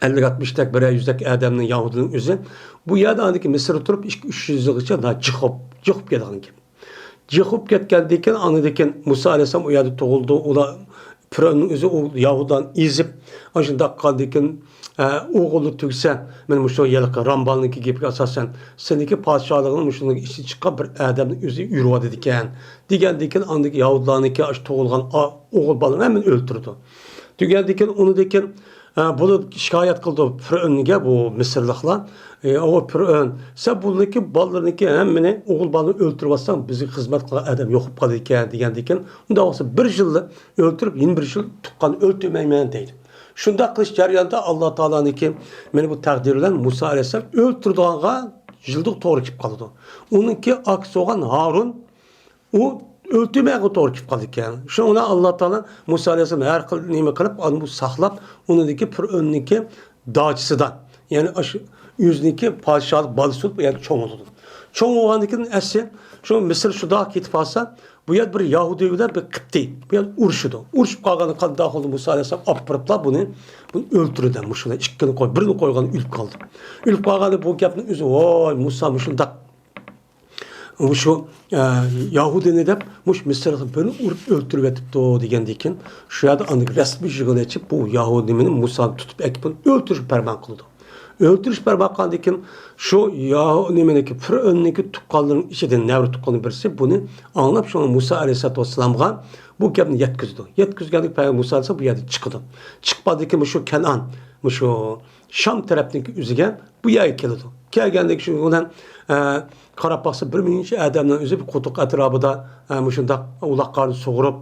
50-60'dak bir yüzdek adamın Yahudinin özü bu yerde andaki Mısır'ı turup 200-300 yıl içinde daha çıkıp geldiğin gibi. Çıkıp geldikken anıdaki Musa Aleyhisselam o yerde doğuldu. O da Pıra'nın özü o Yahudan izip aşında kaldikken oğulu tükse benim şu yılıkı Rambal'ınki gibi asasen seneki padişahlığının müşünün işi çıkan bir adamın özü yürüvadı diken. Diken andaki Yahudan'ınki aş doğulgan oğul balını hemen öldürdü. Tügeldikken onu diken bunu şikayet kıldı Pıra'nınki bu Mısırlıklar. O Pıra'nın sen bununki ballarınki hemmini oğul balını öldürmezsen bizi hizmet kılan adam yok kaldı diken. Onda olsa bir yılda öldürüp yeni bir yıl tukkanı öldürmeyen deydi. Şunda kılış jarayonda Allah Teala'nınki beni bu takdirle Musa Aleyhisselam öldürdüğünde yıldık doğru kip kaldı. Onunki aksi olan Harun o öldürmeye doğru kip kaldı yani. Şuna Allah Teala Musa Aleyhisselam her nime kılıp onu bu saklap onunki Pıra'nınki dağcısıdan yani yüzdeki padişahlık balısı yani çoğun oldu. Çoğun olandıkinin esi şu Mısır şu dağ kitip alsa bu yer bir Yahudiler bir kıttı. Bu yer urşudu. Urşup kalkanı kan dağ oldu Musa Aleyhisselam apırıpla bunu öldürüden muşuna. İşkini koy. Birini koyganı ülüp kaldı. Ülüp kalkanı bu yapının üzü. Oy Musa muşunda şu Yahudini dep muş Mısır'da beni urup öldürüp etipti degendikin şu yada anlık resmi jigıl etip bu Yahudinin Musa'nı tutup ekipini öldürüp perman kıldı. Öldürüş perman kıldıkin şu Yahudin'deki Firavun'daki tukkalların içinden nevri tukkalın birisi bunu anlap şu Musa Aleyhisselatü Vesselam'a bu gapni yetkizdi. Yetkizgendik Peygamber Musa Aleyhisselam bu yerde çıktı. Çıkmadı ki şu Kenan, şu Şam tarafındaki üzüge bu yaya keldi. Kelgendeki şu olan Karabağ'sı bir mininci adamdan özü bir kutuk etrafıda şunda ulaqlarını soğurup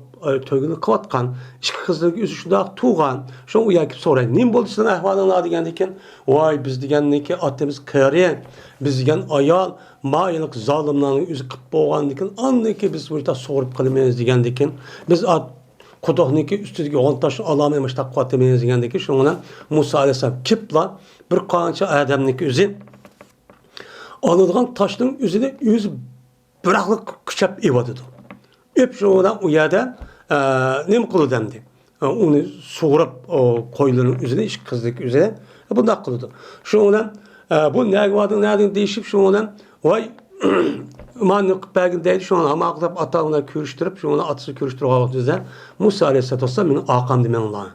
tögünü kıvatkan, işki kızlık özü şunda tuğan, şunu uyakip sorayın. Nim boldu sizin ahvalına degendeken, vay biz degendeki atemiz kariye, biz degen ayal, mayalık zalimlerin özü kıp boğan deken, andaki biz burada soğurup kalamayız degendeken, biz kutuqniki üstüdeki on taşın alamaymış da kıvatamayız degendeki, şundan Musa Aleyhisselam kipla bir qancha adamniki özü alınğan taşın üzerine yüz bıraklık küçep evadıdı. Hep şu olan o yerden ne mi kılı demdi. Onu soğurup koyuların üzerine, iş kızlık üzerine bunda kılıdı. Şu olan bu nereden değişip şu olan vay manlık belgindeydi şu an ama aklıp atağına körüştürüp şu ona atısı körüştürüp ağabeyden Musa Aleyhisselatü Vesselam benim ağam demen Allah'a.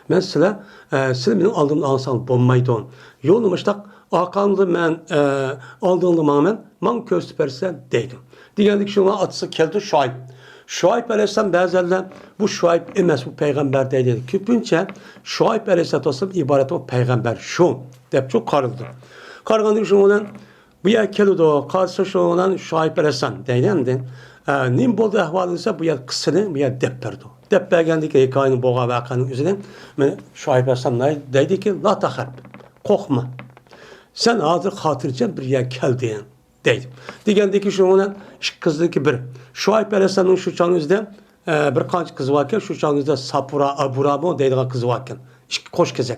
Ben size benim aldığımda alsam bombaydı on. Yolum Akanlı men aldığında man köstüpersen deydim. Diyendik şuna atısı keldi Şuayb. Şuayb Aleyhisselam bazılarla bu Şuayb emez bu peygamber dedi. Küpünçe Şuayb Aleyhisselatü Vesselam ibaret o peygamber şu. Dep çok karıldı. Kargandık şuna bu yer keldi o karşı şuna Şuayb Aleyhisselam deylendi. Nim boldu ahvalıysa bu yer kısını bu yer depperdi. Deppergendik hikayenin boğa vakanın üzerine Şuayb Aleyhisselam dedi ki la taharb. Korkma. Sen hazır hatırca bir yer geldin deydim. Digendeki şu olan kızdaki bir. Şuayb Aleyhisselam'ın şu çağınızda bir kaç kızı varken şu çağınızda Sapura, Abura mı deydiğin kızı varken. Koş kezek.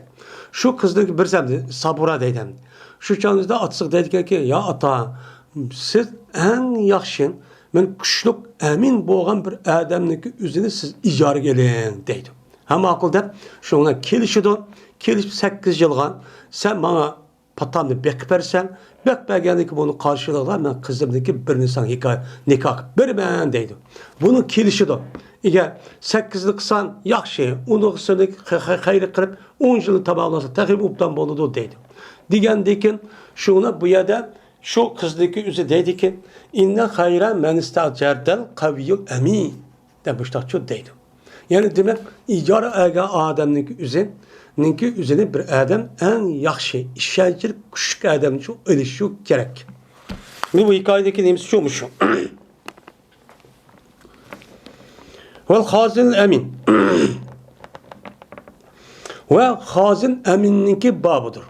Şu kızdaki bir semdi Sapura deydim. Şu çağınızda atsıq deydiken ki ya ata siz en yaxşı men kuşluk emin boğan bir adamniki üzerine siz icara gelin deydim. Hem akılda şu ona kelişidi. Kelişip 8 yılga sen bana patamni bekip versen, bekip vergendeki bunu karşılığında ben kızımdaki bir insan nikah bir ben deydi. Bunun kilişi de. Eğer 8'lik san yaxşı, onu kısırlık hayri kırıp 10 yılı tamamlasa takip uptan boludu deydi. Digendeki şuna bu yerde şu kızdaki üzü deydi ki inne hayra men istacerdel kaviyyul emin demişler çok deydi. Yani demek icara aga adamdaki üzü Ninki üzerine bir adam en yaxşı, işçilik küçük adam çok ölüşü gerek. Bu hikayedeki neyimiz çoğumuş. Vel hazin emin. Ve hazin eminninki babıdır.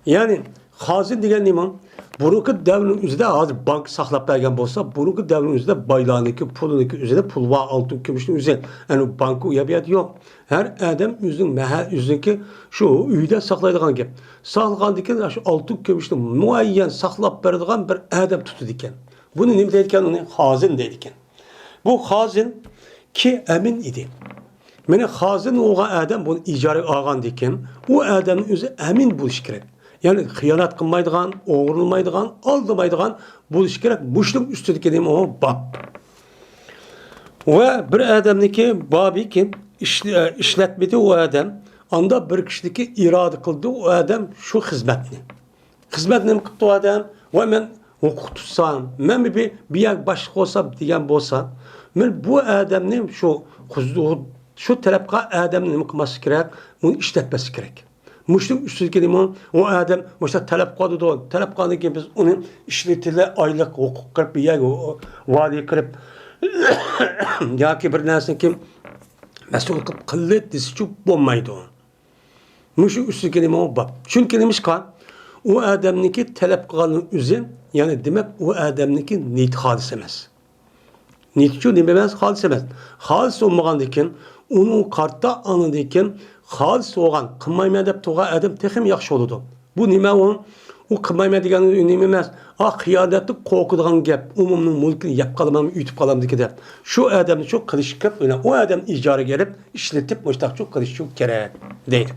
Yani hazin degen neyman? Burunki devrin üzerinde hazır bank saklap bergen bolsa, burunki devrin üzerinde baylağındaki, pulundaki üzerinde pul var, altın, gümüşün üzerinde. Yani bankı uyabiyat yok. Her adam üzerindeki şu üyde saklaydıgan gep. Saklagan diken şu altın, gümüşün muayyen saklap berdigan bir adam tutu diken. Bunu ne deydiken? Onu hazin deydiken. Bu hazin ki emin idi. Mene hazin oğan adam bunu icara ağan diken, o adamın üzerinde emin buluş gerek. Yani hıyanat kılmaydıgan, oğurulmaydıgan, aldımaydıgan bu iş gerek. Muşluk üstüdeki deyim o bab. Ve bir adamdaki babi ki işletmedi o adam. Anda bir kişideki irade kıldı o adam şu hizmetini. Hizmetini mi kıldı o adam? Ve ben hukuk tutsam, ben bir yer başlık olsam diyen bolsa, ben bu adamın şu tarafka adamın mi kılması gerek, bunu işletmesi gerek. Muşluk üstüdeki limon, o adam mesela talep kodu da, talep kodu ki biz onun işletili aylık hukuk kırıp bir yer vali kırıp ya ki bir nersin ki mesul kılıp kıllet disi çok bombaydı o. Muşluk üstüdeki limon bab. Çünkü demiş ki o adamınki talep kodu üzüm, yani demek o adamınki niyet halis emez. Niyet şu dememez halis emez. Halis olmagan diken, onun kartta anı diken, halis olgan, kılmayma dep toğa adam texim yaxşı oludu. Bu nime o kılmayma degan nime emas. Hıyanatlı korkuduğun gep, umumның mülkini yap kalamam, ütüp kalam dikide. Şu adamı çok kılışıp, o adam icara gelip, işletip, müştak çok kılışıp gerek değil.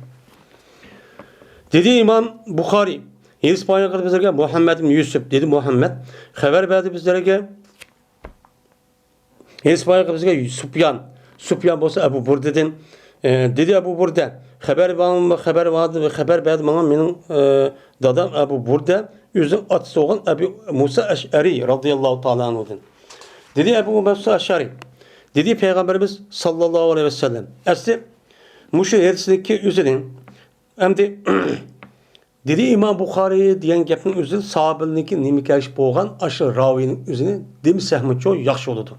Dedi İmam Bukhari, İspanya bizlerge Muhammed bin Yusuf dedi Muhammed, haber verdi bizlerge Hadis bayağı bizga Sufyan bolsa Abu Burdadan dedi Abu Burda haber verdi bana mening dadam Abu Burda özü atısı olan Abu Musa Eş'ari radıyallahu ta'ala anhudan. Dedi Abu Musa Eş'ari. Dedi Peygamberimiz sallallahu aleyhi ve sellem. Asli muşu hadisdeki özünün hamdi dedi İmam Buxari diyen gapning özü sahabeninki nima kelishib bo'lgan aşı raviyning özünü demisahmi çok yaxshi bo'ladi.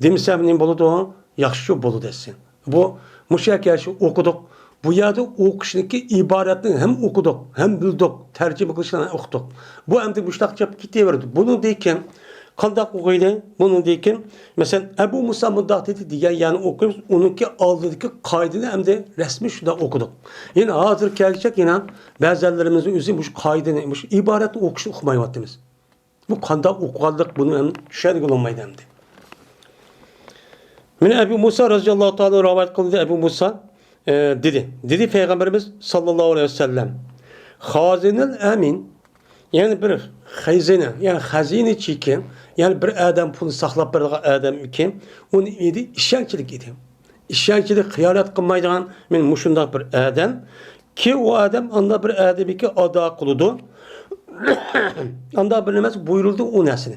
Demisam nima bo'ladi? Yaxshi bo'ladi desin. Bu müşakkəşi okuduk. Bu yerde okuşniki ibaretini hem okuduk, hem bildik, tercüme kılışlarını okuduk. Bu hem de müştakça gidiyordu. Bunu deyken, kandak okuyla, bunu deyken, mesela Ebu Musa Muddateti diye yani okuyoruz, onunki aldığındaki kaydını hem de resmi şurada okuduk. Yine hazır gelecek yine bazılarımızın üzülmüş kaydını, ibaret okuşunu okumayı vaktimiz. Bu kandak okuyanlık bunu hem şerh olunmaydı hem de. Mine Ebu Musa radıyallahu ta'ala rivayet kıldı Ebu Musa dedi Peygamberimiz sallallahu aleyhi ve sellem hazinel emin yani bir hazine yani hazine çekim yani bir adam pulunu saklap bir adam iken onu idi işaretçilik idi. İşaretçilik hıyanet kılmayacağın men muşundak bir adam ki o adam anda bir adam ki ada kılıdı anda bilinmez buyuruldu o nesini.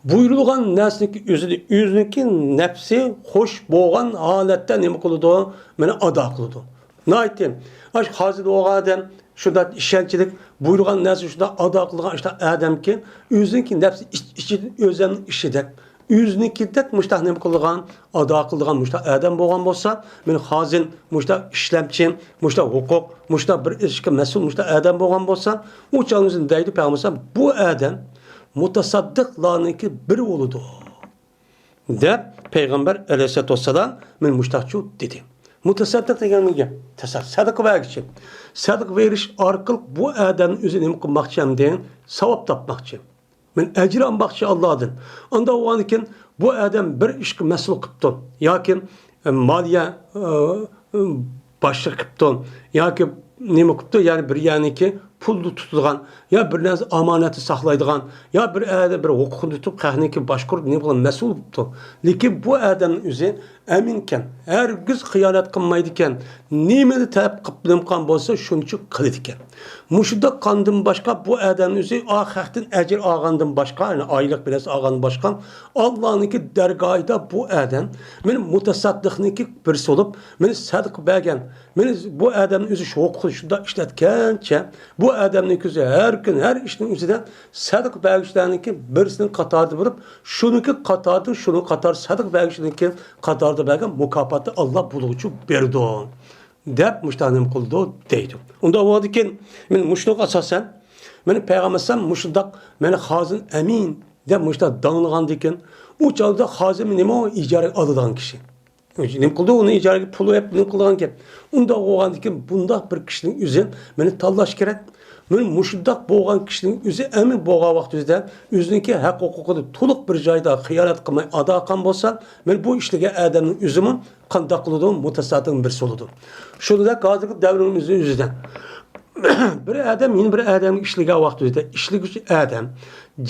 Buyurulgan nesniki özününki nefsi hoş boğan halette ne kılıdı? Meni ada kılıdı. Ne ettim? Aş hazır o adam şurada işaretçilik buyurulgan nesni şurada ada kılgan işte adam ki özününki nefsi için özen işidek. Özününki de müştah ne kılgan ada kılgan müştah adam boğan bolsa men hazin müştah işlemçi müştah hukuk müştah bir işki mesul müştah adam boğan bolsa o çalımızın deydi peygamber bu adam mutasaddıklarınki bir oludu. De Peygamber aleyhissalatü vesselam men müştahçu dedi. Mutasaddık degen gap. Sadık vergiçi. Sadık veriş arqıl bu adamın üzerine mi kılmakçı deyin, savap tapmakçı. Men ecir almakçı Allah'dan. Onda o anken bu adam bir işki mesul kıptın. Yakin maliye başlık kıptın. Yakin nima kıptı yani bir yani ki pullu tutulgan ya bir narsa amanati saqlaydigan ya bir hukukni tutib qahniki boshqurib ne bilan mas'ul bo'libdi. Lekin bu odamning o'zi aminkan, hargiz xiyonat qilmaydi ekan, nimani talab qilib qilgan bo'lsa shuncha qiladi ekan. Mushunda qandan boshqa bu odamning o'zi oxiratdan ajr olgandan boshqa, yani oylik bilan olgandan boshqa Allohniki dargohida bu odam men mutasaddiqniki birisi bo'lib, meni sadiq bergan. Men bu odamning o'zi shu huquqni shunda ishlatgancha bu adamning ko'zi har kun har ishning o'zidan sadiq bergishlerniki birisini qatorida bo'lib, shuniki qatorida shuni qator sadiq bergishniki qatorida bergan mukofotni Alloh bulug'uchi berdi deb mushtanim qildi deydi. Unda bo'ldiki men mushliq asosan meni payg'ambar mushliq meni hozin amin deb mushta danglagan ekan u chog'da hozir nima ijara oladigan kishi nim qildi uni ijaraga pul hep nim qilgan gap. Unda bo'lgan ekan bundaq bir kishining o'zi meni tanlash kerak. Men mushundaq bo'lgan kishining o'zi amin bo'lgan vaqtida o'ziniki haq huquqini to'liq bir joyda xiyonat qilmay ado qilgan bo'lsa, men bu ishlaga odamning o'zimi qanday qiladi mutasaddiq bir bo'ladi. Shunda hozirgi davrimiz o'zidan bir adam yeni bir adam ishlagan vaqtida ishlaguvchi adam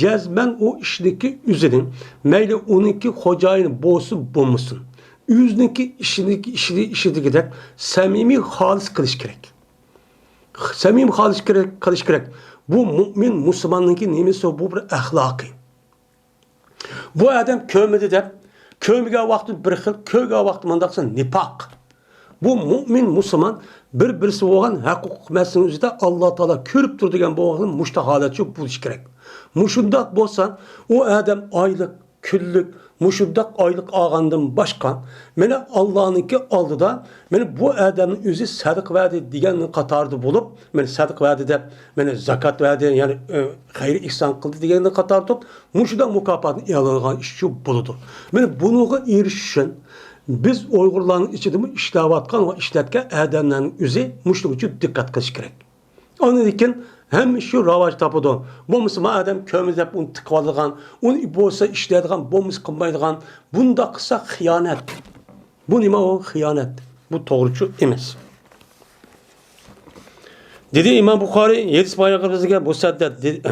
jazman o ishniki o'zining mayli uniki xo'jayini bo'lsin bo'lmasin o'ziniki ishidagidek samimiy xolis qilish kerak. Samimiy xolis qilish kerak. Bu mu'min musulmonniki nimasi bu bir axloqiy. Bu odam ko'midi deb ko'migan vaqti bir xil, ko'rgan vaqti mundaqsa nifoq. Bu mu'min musulmon bir-birisi bo'lgan huquq masalasini o'zida Alloh taolo ko'rib turadigan bo'lgan mushtaholatchi bo'lish kerak. Mushundaq bo'lsa, u odam oylik, kunlik mushundaq oylik olgandan boshqa meni Allohniki oldida meni bu odamning o'zi sadiq verdi deganning qatorida bo'lib, meni sadiq verdi deb, meni zakat verdi, ya'ni xayr ihson qildi deganning qatorida turib, mushundaq mukofotni e'lon ish shu bo'ladi. Meni bunga erishish uchun biz Uyg'urlarning ichida ishlayotgan va ishlatgan odamlarning o'zi mushlik uchun diqqat qilish kerak. Onun için hem şu ravaç tapıdı. Bu musulman adam kömür dep onu tıkvalıgan, onu bolsa işledigan, bomuz kılmaydıgan. Bunda kısa hıyanet. Bu nima o hıyanet. Bu doğrucu emas. Dedi İmam Buxari, Yedis Bayrakırızıga bu sadda dedi.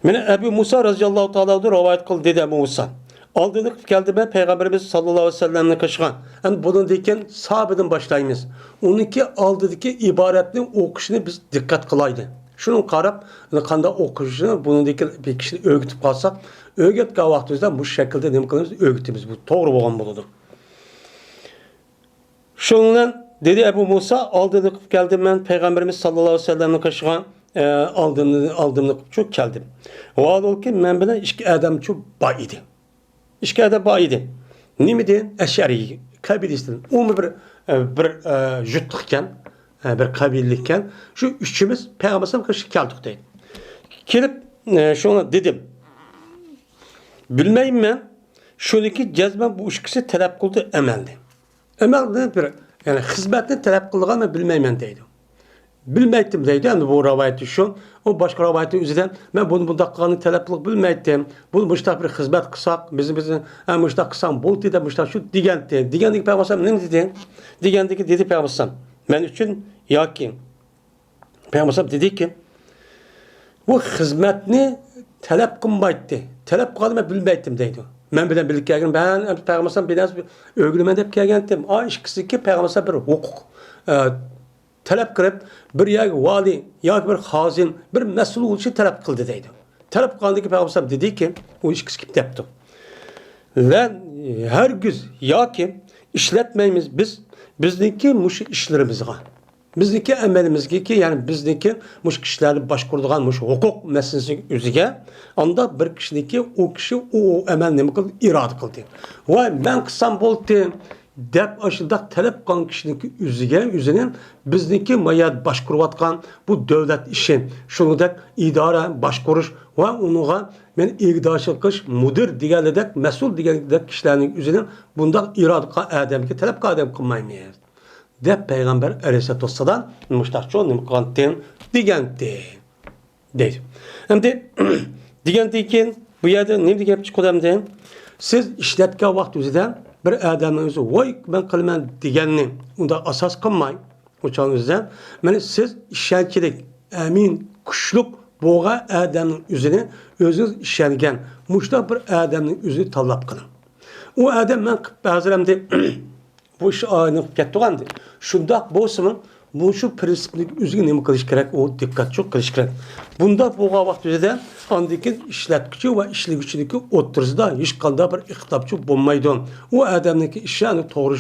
Mene Ebu Musa radıyallahu ta'ala rivayet kıldı dedi Ebu Musa. Aldığını geldi ben Peygamberimiz sallallahu aleyhi ve sellem'le kaşıgan. Yani bunun deyken sahabeden başlayınız. Onunki aldığı ibaretinin okuşunu biz dikkat kılaydı. Şunun karab, kanda okuşunu bunun deyken bir kişini öğütüp kalsak, öğüt vaxtımızda bu şekilde ne kılıyoruz? Öğütümüz bu. Doğru olan buludur. Şundan dedi Ebu Musa aldığını geldim ben Peygamberimiz sallallahu aleyhi ve sellem'le kaşıgan. Aldığımda çok geldim. O ol ki ben bilen iki adam çok bay idi. İki adam bay idi. Ne mi deyin? Eşari kabilisten. O bir jutlukken, bir kabilikken şu üçümüz Peygamber'e karşı geldik deyin. Gelip şuna dedim. Bilmeyim ben şuradaki cezben bu ikisi talep kıldı emeldi. Emel bir yani hizmetini talep kıldığı ama bilmeyim ben deydim. Bilmeydim deydi. Yani bu rivayeti şu. O başka rivayeti üzerinden ben bunu bundaklarını taleplik bilmeydim. Bu müştak bir hizmet kısak. Bizim müştak kısak. Bu dedi müştak şu digenti. Digentiki Peygamber ne dedi? Digentiki dedi Peygamber. Ben için ya ki Peygamber dedi ki bu hizmetini talep kılmaydı. Talep kıldım ben bilmeydim deydi. Ben bilen birlik geldim. Ben Peygamber biraz öğülümen hep geldim. İkisi ki Peygamber bir hukuk talep kılıp bir ya vali ya bir hazin bir mesul oluşu talep kıldı deydi. Talep kılındaki Peygamber dedi ki o iş kim yaptı. Ve her güz ya ki işletmeyimiz bizdeki muş işlerimizga. Bizdeki emelimizga ki yani bizdeki muş kişilerle başkurduğun muş hukuk meselesi üzerine anda bir kişideki o kişi o emel ne kıldı irade kıldı. Ve ben kısam boldu dep aşıda talep kılan kişinin üzerine bizdeki mayat başkuruvatkan bu devlet işi şunudek idare başkuruş ve onuğa men igdaşı kış müdür digerledek mesul digerledek kişilerin üzerine bunda irade adem ki talep adem kılmayın dep Peygamber Aleyhisselatü Vesselam müştakçı nimkantin digenti deydi. Hem de digentiyken bu yerde ne diyeyim çıkıyorum deyim. Siz işletke vakti üzerinden bir adamın özü vay ben kılman digenini onda asas kılmayın uçağın üzerinden. Yani siz işenkilik emin kuşluk boğa adamın üzerine özünüz işengen muşta bir adamın üzerine talap kılın. O adam ben bazılarımda bu iş aynı kettuğandı. Şunda boğusumun bu şu prensiplik üzerine ne kılış gerek o dikkat çok kılış gerek. Bunda boğa vakti üzerinden andaki işletkici ve işlevçideki oturuzda hiç kanda bir ihtapçı bulmaydı. O adamdaki işlerini doğru,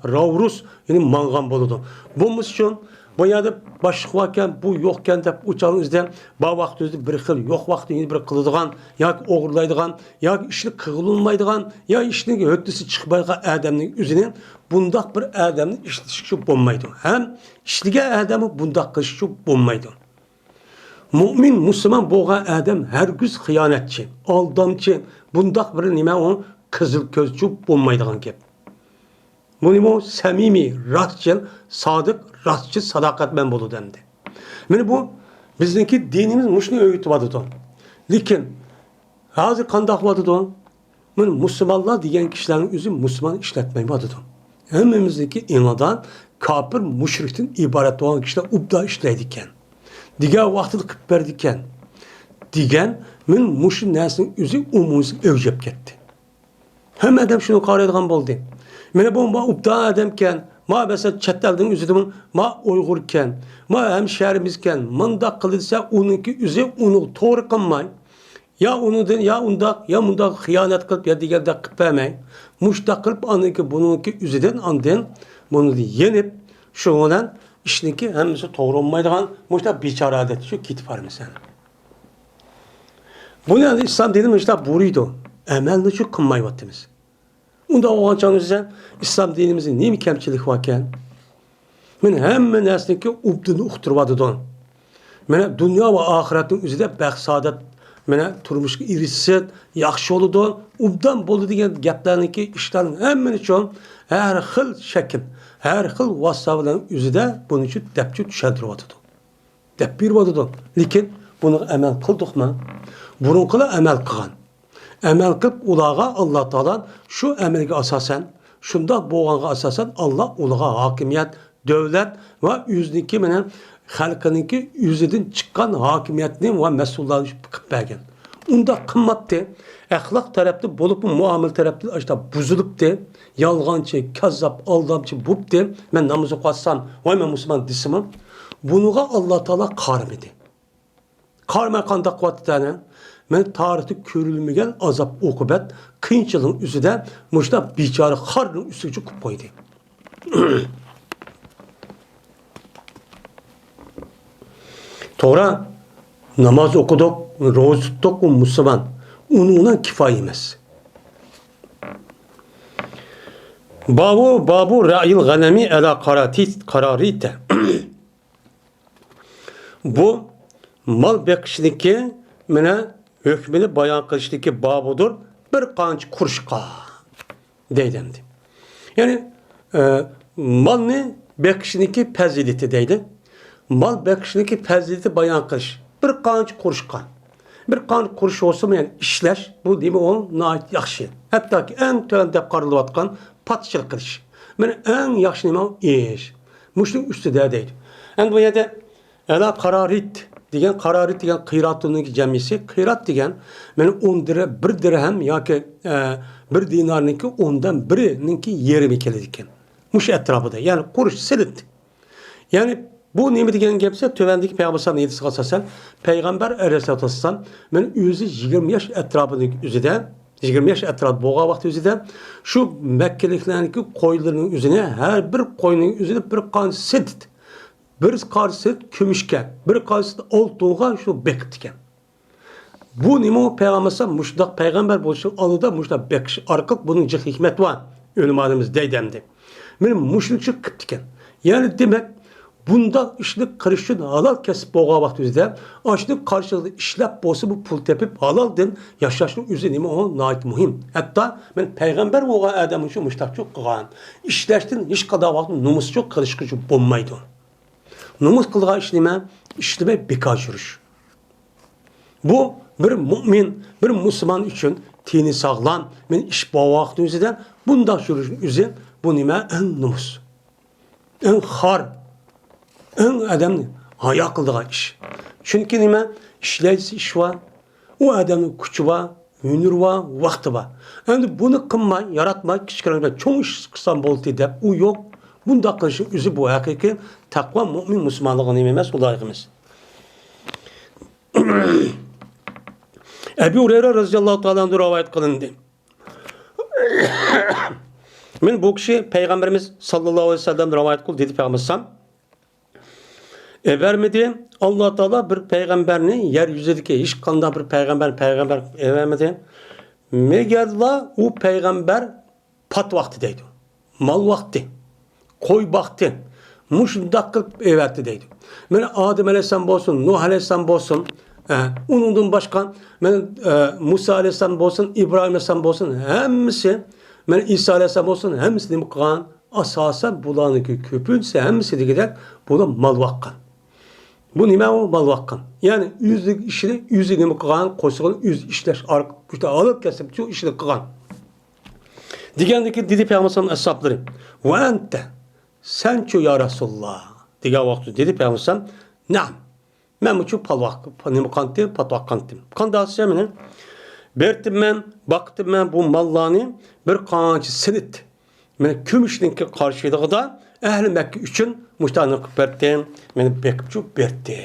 ravrus yani mangan buludu. Bu için bu yada başlık varken bu yokken de uçağın izden bu vakti bir xil yok vakti bir kılıdığan ya oğurlaydıgan ya işlik kığılınmaydıgan ya işlik höttüsü çıkmaydıgan adamın üzerine bundak bir adamın işlişki bulmaydı. Hem işlige adamı bundak kılışki bulmaydı. Mümin, Müslüman boğa adam her güz hıyanetçi, aldamçı, bundak bir nime o kızıl gözcü bulmaydıgan gep. Bu nime o samimi, rastçıl, sadık, rastçı, sadakatmen bolu demdi. Yani bu bizdeki dinimiz muşnu öğütü vadıdı. Lakin hazır kandak vadıdı. Yani Müslümanlar diyen kişilerin üzü Müslüman işletmeyi vadıdı. Hemimizdeki inadan kafir, müşrikten ibaret olan kişiler ubda işleydikken. Diğer vaxtını kıp verdikken digen men muşun nesinin üzü umumuzun övcep gitti. Hem adam şunu qaraydigan boldu. Mene bu ubda adamken ma mesela chettelдің üzüdümün ma uyg'urken ma hem şehrimizken mında kılırsa onunki üzü onu doğru kılmay ya onudan ya unda ya munda hıyanet kılıp ya diğer de kıp vermey muşta kılıp onunki bununki üzüden andın bunu yenip şundan işinki hemisi doğru olmaydıgan muşta biçare adet şu kitip var mesela. Bu ne İslam dedim işte buruydu. Emelini çok kınmayı vattimiz. Onda o ançanızda İslam dinimizin ne mi kemçilik varken men hemen nesneki ubdunu uxturvadıdan. Men dünya ve ahiretin üzerinde bəxsadat men turmuş irisi yaxşı oludan ubdan boldu degan gaplarniki işlerin hemen için her xil şekil her xil vasıtaların üzerinde bunun için depçü düşendirvadıdan. Dep birvadıdan. Lakin bunu emel kıldık mı? Burunqıla emel kılgan. Emel kılıp ulağa Allah Teala şu emelge asasen, şunda boğanğa asasen Allah ulağa hakimiyet, devlet ve yüzdeki menen halkınınki yüzüdün çıkan hakimiyetini ve mesullarını kıpbergen. Unda kımmattı, ahlak tarafı bulup muamele tarafı işte buzuluptu, yalgancı, kazzap, aldamcı buptu. Ben namazı kılsam, vay ben Müslüman disimim. Bunuğa Allah Teala karmedi. Karma kanda kuvvetlerine, men tarihte körülmegen azap okubet, kıyınçılığın üzüde, muşta biçare harının üstücü kupaydı. Sonra namaz okuduk, roz tuttuk Müslüman. Onunla kifaye emez. Babu ra'il ganemi ala kararite. Bu mal bekişindeki mene hükmünü bayan kılıştaki babudur. Bir kanç kurşka deydemdi. Yani mal ne bekişindeki peziliti deydi. Mal bekişindeki peziliti bayan kılış. Bir kanç kurşka. Bir kanç kuruş olsa mı yani işler bu değil mi onun nait yakşı. Hatta ki en tövende karılıvatkan patçılık kılış. Yani en yakşı neyme iş. Muşluk üstü deydi. En bu yerde Ela kararit degen kararit degen kıyratının cemisi kıyrat degen men 10 lira 1 dirhem ya ki 1 dinarınki ondan birininki yerimi keledikken. Muş etrafıda yani kuruş silit. Yani bu nemi degen gepse tövendeki Peygamber neydi sıkasa Peygamber Aleyhisselatü Vesselam men yüzü 20 yaş etrafındaki üzüde 20 yaş etrafı boğa vakti üzüde şu Mekkeliklerindeki koyunların üzerine her bir koyunun üzerine bir kan silit. Bir karşı kümüşke, bir karşı oltuğa şu bektiken. Bu nimo peygamberse muşdak peygamber bolsun alıda muşdak bekş arkak bunun cih hikmet var. Ölüm alemiz deydemdi. Benim muşlukçu kıptiken. Yani demek bunda işlik karışın halal kesip boğa vaktizde açlık karşılığı işlep bolsa bu pul tepip halal den yaşaşlık üzerine o nait muhim. Hatta ben peygamber boğa adamın şu muştak çok kıgan. İşleştin hiç kadar vakti numus çok karışıcı bulmaydı. Namaz kıldığı işleme birkaç yürüyüş. Bu bir mümin, bir Müslüman için tini sağlam, men iş bağıqtı üzerinde bunda yürüyüşün üzerinde bu nime en namus, en har, en adamın haya kıldığı iş. Çünkü nime işleyicisi iş var, o adamın gücü var, hünür var, vakti var. Yani bunu kılmay, yaratmay, küçük çoğu iş kısan boltu deyip, o yok. Bunda kılışın üzü bu hakiki takva mümin Müslümanlığın ememez olayımız. Ebu Hureyre radıyallahu ta'ala anhu rivayet kılındı. Men bu kişi Peygamberimiz sallallahu aleyhi ve sellem rivayet kıldı dedi Peygamberimiz. Vermedi Allah Teala bir peygamberini yeryüzündeki hiç kanda bir peygamber vermedi. Megerla o peygamber pat vaktideydi. Mal vakti. Koy vakti. Muşundak kılıp everdi deydi. Men Adem Aleyhisselam bolsun, Nuh Aleyhisselam bolsun, onundan başkan, men Musa Aleyhisselam bolsun, İbrahim Aleyhisselam bolsun, hemisi, men İsa Aleyhisselam bolsun, hemisi demek kılan, asasen bulanıki köpünse hemisi de gider, bu da mal vakkan. Bu nime o mal vakkan. Yani yüzlük işini, yüzü demek kılan, koysuğun yüz işler, işte alıp kesip, şu işini kılan. Digendeki dedi Peygamber'in hesapları. Ve ente, sen ço ya Resulullah. Diga vakti dedi Peygamber. Naam. Men bu ço palvak, nime kantim, patvak kantim. Kanda semine. Bertim men, baktım men bu mallani bir kançı senit. Men kümüşlinki karşıydı da ehli Mekke üçün muştanı kıperttim. Men bekçu berttim.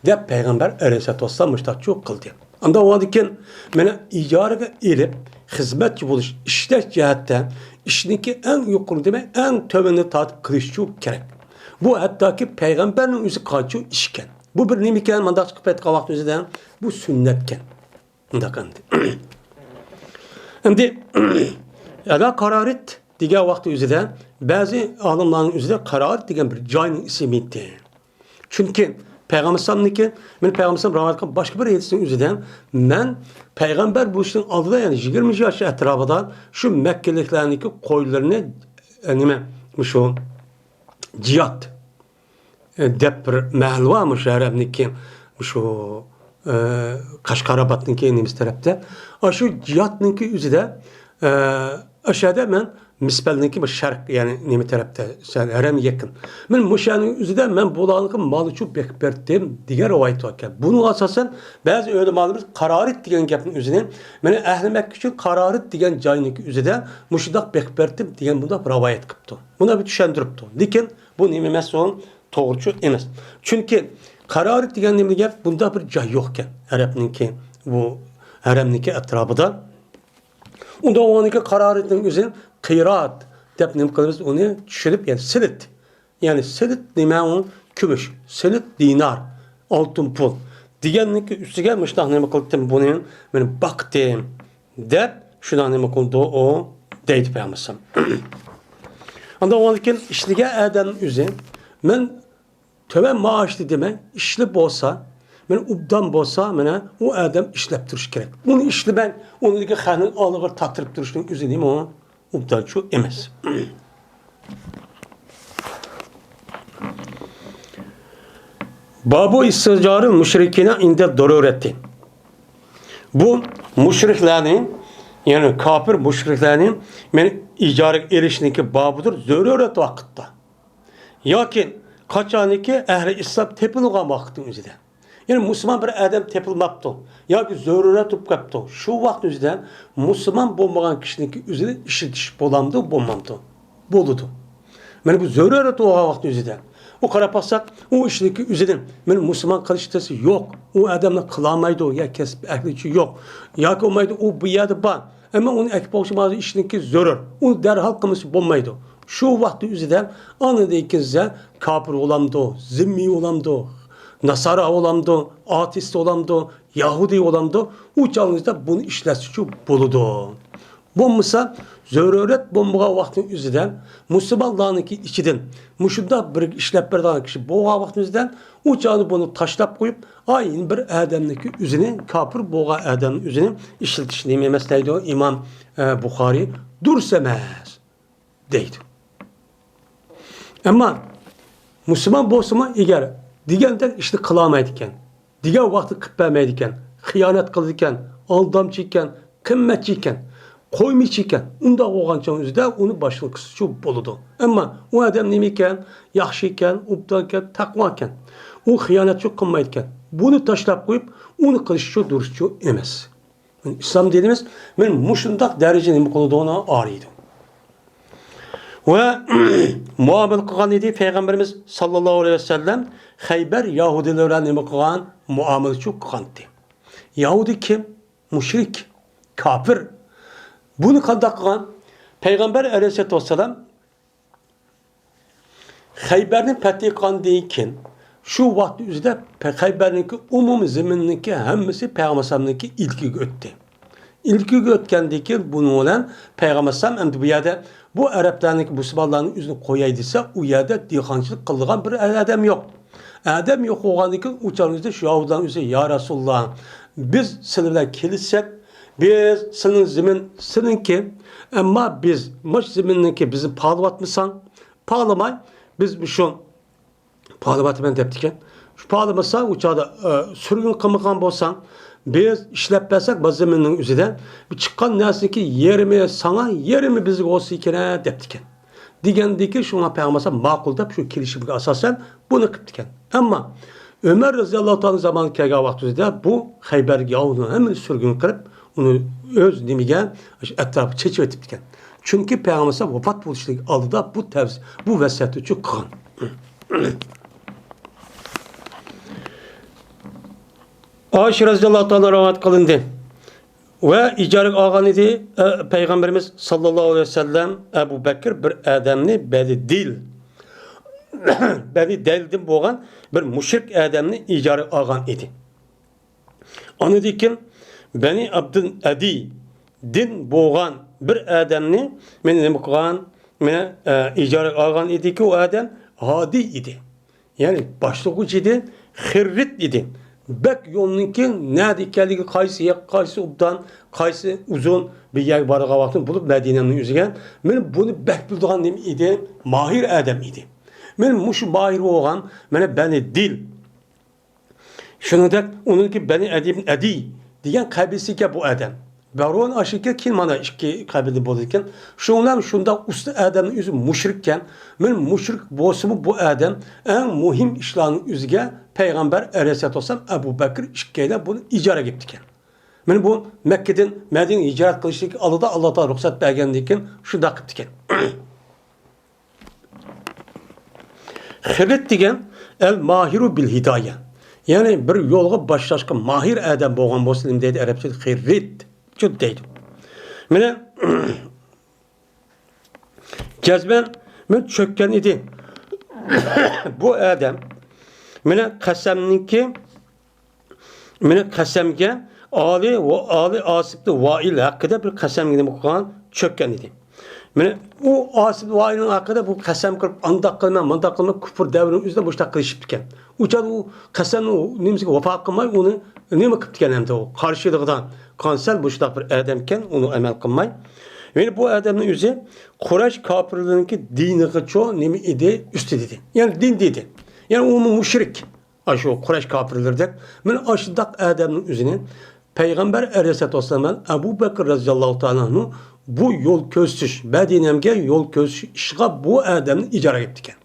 De Peygamber Aleyhisselatü Vesselam muştakçu kıldı. Anda o adiken mene icarege elip hizmetçi buluş işler cihette işindeki en yukarı demek en tövbeni tatip kılışçı gerek. Bu hatta ki peygamberin yüzü kaçıyor işken. Bu bir nimiken mandak çıkıp et kavak üzerinden bu sünnetken. Şimdi ya kararet diğer vakti üzerinde bazı alimlerin üzerinde kararet diyen bir cayın isimiydi. Çünkü Peygamber sallallahu men Peygamber sallallahu başka bir yetişin üzerinden men Peygamber bu işin aldığı yani 20 yaş etrafında şu Mekkeliklerindeki koylarını nime şu cihat depr mahluva mı şehremdeki şu Kaşkarabat'ın nimiz tarafta. Şu cihat'ınki üzerinde aşağıda men Mispelniki bu şark yani nime tarafta sen harem yakın. Men muşanın üzerinde men bulanıkı malıçu bekberdim diğer o aytırken. Bunu asasen bazı öğrenmelerimiz kararit diyen gapın üzerine men ehli Mekke için kararit diyen cayınki üzerinde muşdak bekberdim diyen bunda rivayet kıptı. Buna bir düşündürüptü. Lekin bu nime meselon doğrucu emas. Çünkü kararit diyen nime gap bunda bir cay yokken. Arapninki bu haremniki etrafında. Onda o anki kararının üzerine kıyraat dep ne kılırız onu düşürüp yani silit. Yani silit deme onun kümüş. Silit dinar. Altın pul. Diğerinin ki üstü gelmiş da ne kıldım bunun ben baktım dep şuna ne kıldı o deyip peygamberim. Anda o anki işlige eden üzerine ben töve maaşlı deme işli bolsa men ubdan bolsa mene o adam işlep duruş gerek. Bunu işli ben onu ki xanın alıgır tatırıp duruşun üzüleyim o ubdan şu emas. Babu isticarın müşrikine inde daruretti. Bu müşriklerin yani kafir müşriklerin men icarı erişindeki babudur zöruret vakitte. Yakin kaçaniki ehli İslam tepilgan vakitin üzerinde. Yani Müslüman bir adam tepilmaptı. Ya ki zöruret tutup kaptı. Şu vakt üzerinde Müslüman bulmayan kişinin üzerinde işitiş bolamdı, bulmamdı. Boludu. Yani bu zöruret o vakt üzerinde. O karapasak o işteki üzerinde benim Müslüman kalıştası yok. O adamla kılamaydı ya kesip ehliçi yok. Ya ki olmaydı o bu yerde var. Ama onun ekip oluşmazı işteki zörür. Onu derhal kılması bulmaydı. Şu vakti üzerinde anladı ikinizde kafir olamdı, zimmi olamdı, Nasara olamdı, ateist olamdı, Yahudi olamdı. Uçağınızda bunu işletici buludu. Bombasa zöruret bombağa vaktin üzerinden Müslümanlarınki içiden muşunda bir işlep bir kişi boğa vaktin üzerinden uçağını bunu taşlap koyup aynı bir adamdaki üzerine kapır boğa adamın üzerine işletişini memesleydi o İmam Bukhari dursemez deydi. Ama Müslüman bolsama eğer digenden işte kılamaydıkken, diğer vakti kıppamaydıkken, hıyanet kıldıkken, aldamçıyken, kımmetçiyken, koymayçıyken, onda oğançan üzerinde onu başlıksı şu boludu. Ama o adam nemiyken, yaxşıyken, ubdayken, takvaken, o hıyanet çok kılmaydıkken, bunu taşlap koyup, onu kılışçı duruşçu emez. Yani İslam dediğimiz, benim muşundak derecenin bu konuda ona ağrıydı. Ve muamele kılan idi Peygamberimiz sallallahu aleyhi ve sellem Hayber Yahudilerine nime kılan muamele çok kılandı. Yahudi kim? Müşrik, kafir. Bunu kanda kılan Peygamber aleyhisselatü vesselam Hayber'in fethi kandıyken şu vakti üzerinde Hayber'inki umum zemininki hemmesi Peygamber'inki ilki göttü. İlki götkendeki bunu olan Peygamber sallam bu yerde bu Araplarınki Müslümanların yüzünü koyaydıysa o yerde dihancılık kıldıgan bir adam yok. Adam yok oğandaki uçağınızda şu Yahudilerin yüzüne ya Resulullah biz seninle kilisek biz senin zemin seninki ama biz maç zeminindeki bizi pahalıvatmışsan pahalamay biz bu şu pahalıvatı ben deptiken şu pahalamasa uçağda sürgün kımıkan bolsan biz işlepesek bazımının üzerinden bir çıkan nesneki yerimi sana yerimi bizi olsa ikene deptiken. Digendeki şuna peygamberse makul dep şu kilişimlik asasen bunu kıptiken. Ama Ömer radıyallahu ta'ala zamanı kega vaktinde bu Hayber Yahudi'nin hemen sürgün kırıp onu öz nimige etrafı çeçip etiptiken. Çünkü peygamberse vefat buluşluk aldı da bu vesiyeti çok kan. Ayşe radıyallahu ta'ala rivayet kılındı. Ve icarık ağan idi Peygamberimiz sallallahu aleyhi ve sellem Ebu Bekir bir adamni beli dil. Beli deldim boğan bir müşrik adamni icarık ağan idi. Onu dikin beni Abdün Adi din boğan bir adamni men boğan men icarık ağan idi ki o adam hadi idi. Yani başlıkçı idi, hırrit idi. Bek yolununki nerede ikelliği kaysı ubdan, kaysı uzun bir yer barığa vaktini bulup Medine'nin yüzügen. Ben bunu bek bildiğin idi, mahir adam idi. Ben muşu mahir olan, beni dil. Şunu da onunki beni edi diyen kabilsi ki bu adam. Baron aşıkı kim mana iki kabili bozarken. Şundan şunda usta adamın yüzü müşrikken. Men müşrik bosumu bu adam en muhim işlerin yüzüge Peygamber Aleyhisselatü Vesselam Ebu Bekir işkeyle bunu icara gittiken. Men bu Mekke'den Medine'ye icaret kılıştık alıda Allah'tan ruhsat bergendikken şu da gittiken. Hırt degen el mahiru bil hidaye. Yani bir yolga başlaşka mahir adam bolgan muslim deydi Arapça hırt. Çok deydi. Mene cezben men çökken idi. Bu adam mene kasemge Ali Asip'te Vail hakkında bir kasem gibi okuyan çökken idi. Mene o Asip Vail'in hakkında bu kasem kılıp andak kılma küfür devrinin üzerinde boşta kılışıp diken. Uçadı o kasemini nemizge vafa kılmay onu neme kıp diken hem de o karşılığından kansel boşta bir adamken onu emel kılmay. Yani bu adamın yüzü Kureyş kafirlerinki dini çoğu nemi idi üstü dedi. Yani din dedi. Yani onu müşrik. Aşı Kureyş kafirlerden. Ben aşıdak adamın yüzünü Peygamber Aleyhisselatü Vesselam'ın Ebu Bekir radıyallahu ta'ala bu yol közsüz, Medine'mge yol közsüz işga bu adamın icara ettiken.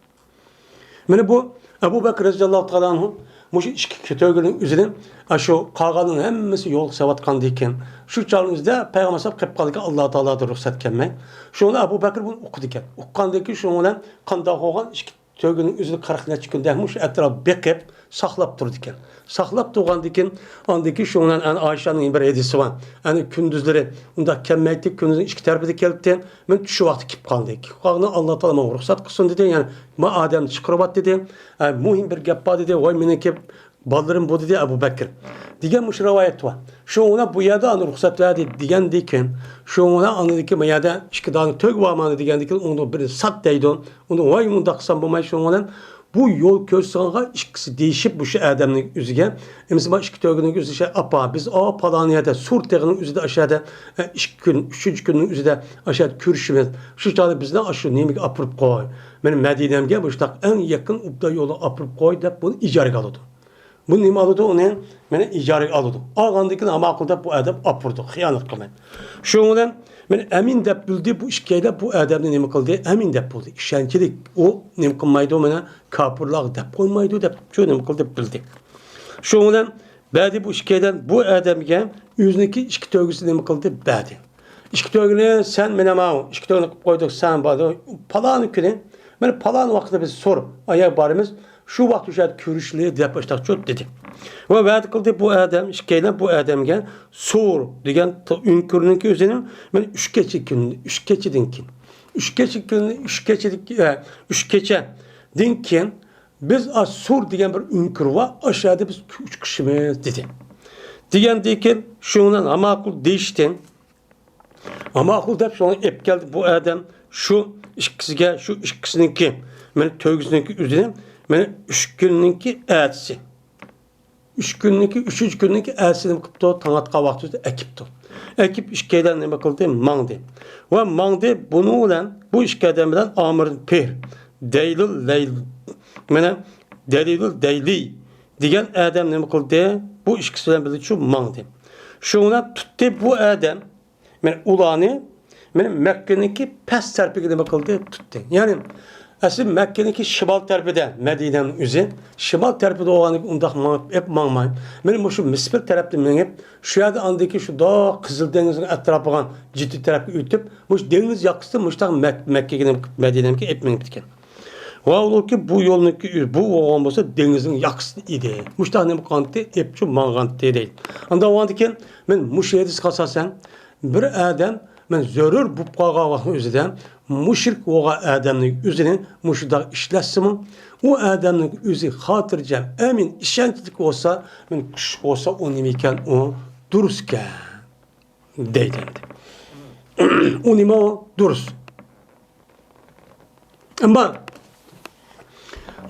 Yani bu Ebu Bekir radıyallahu ta'ala muş iki kötügünün üzerine aşı kağanın hemmesi yol savatkan diken. Şu çalınızda Peygamber sallallahu aleyhi ve sellem Allah Teala da ruhsat kelmey. Şunu Ebu Bekir bunu okudu diken. Okukkandaki şunu kanda hoğan iki kötügünün üzerine 40 neçe gün dehmuş etrafı bekip saklap durdu diken. Saklap durgan diken andaki şunu Ayşe'nin bir edisi var. Yani gündüzleri onda kemmeydik gündüzün iki tarafı kelipten men şu vakti kip kaldı. Kağanı Allah Teala ruhsat kılsın dedi yani ma Adem çıkarıbat dedi. Muhim bir gap dedi. Vay meneki ballarım bu dedi Ebu Bekir. Digen muş rivayet var. Şu ona bu yada anı ruhsat verdi digen diken. Şu ona anladı ki yada iki tane tök vamanı digen diken onu bir sat deydi. Onu vay munda kısan bulmayı şu ona bu yol közsanga ikisi değişip bu şey adamın yüzüge. Mesela iki tögünün yüzü şey apa biz o palaniyada sur teğinin yüzüde aşağıda 2 gün 3 günün yüzüde aşağıda kürşümüz. Şu çağda bizden aşağı nemik apırıp koy. Benim Medine'mge bu ştak en yakın upda yolu apırıp koy da bunu icarı aldı. Bu nima aldı onun meni icarı aldı. Ağandıkın ama akılda bu adam apırdı. Hıyanet kılmayın. Şu ondan men emin dep bildi bu işkeyle bu adamın nima kıldı emin dep buldu. İşençilik o nima kılmaydı o mena kapırlaq dep koymaydı dep şu nima kıldı bildi. Şu ondan badi bu işkeyden bu adamga yüzündeki iki tövgüsü nima kıldı badi. İki tövgüne sen mena ma iki tövgüne koyduk sen badi palanı günü men palanı vakitte biz sorup ayak barımız şu vakit uşad körüşlüğü dep baştak çok dedi. Ve vaat kıldı bu adam işkeyle bu adamga sor degen ünkürününki üzerine men 3 keçedin kin. 3 keçe dinken biz sur degen bir ünkür var aşağıda biz 3 kişimiz dedi. Digen diken şundan ama akıl değişti. Ama akıl dep sonra ep geldi bu adam şu ikisininki men tövgüsününki üzerine men 3 gününki elçisi. 3 günlük elsini kıptı, tanatqa vaxtı ekipti. Ekip işkeyden nima kıldı? Mangdı. Ve mangdı bunu olan bu işkeyden bilen Amr Pir. Delil diyen adam nima kıldı? Bu işkisinden bilen şu mangdı. Şuna tuttu bu adam ulanı Mekke'ninki pes tarafı nima kıldı? Tuttu. Yani asıl Mekke'ninki şimal tarafıda Medine'nin üzü. Şimal tarafıda olanı undaq hep mangmayın. Benim şu Misir tarafında men hep şu yerde andaki şu da Kızıldeniz'in etrafıgan ciddi tarafı ütüp bu deniz yakısı muştaq Mekke'nin Medine'ninki etmen bitken. Ve olur ki bu yolunki bu olan bolsa denizin yakısı idi. Muştaq ne kanıtı hep şu mangantı değil. Anda o andiken men muşedis kasasan bir adam men zörür bu qağağın özüden müşrik oğa adamın üzerine müşrik işlesin. O adamın özü hatırcam emin işençlik olsa men kış olsa o nimiken o duruska deydi. O nima o durus. Ama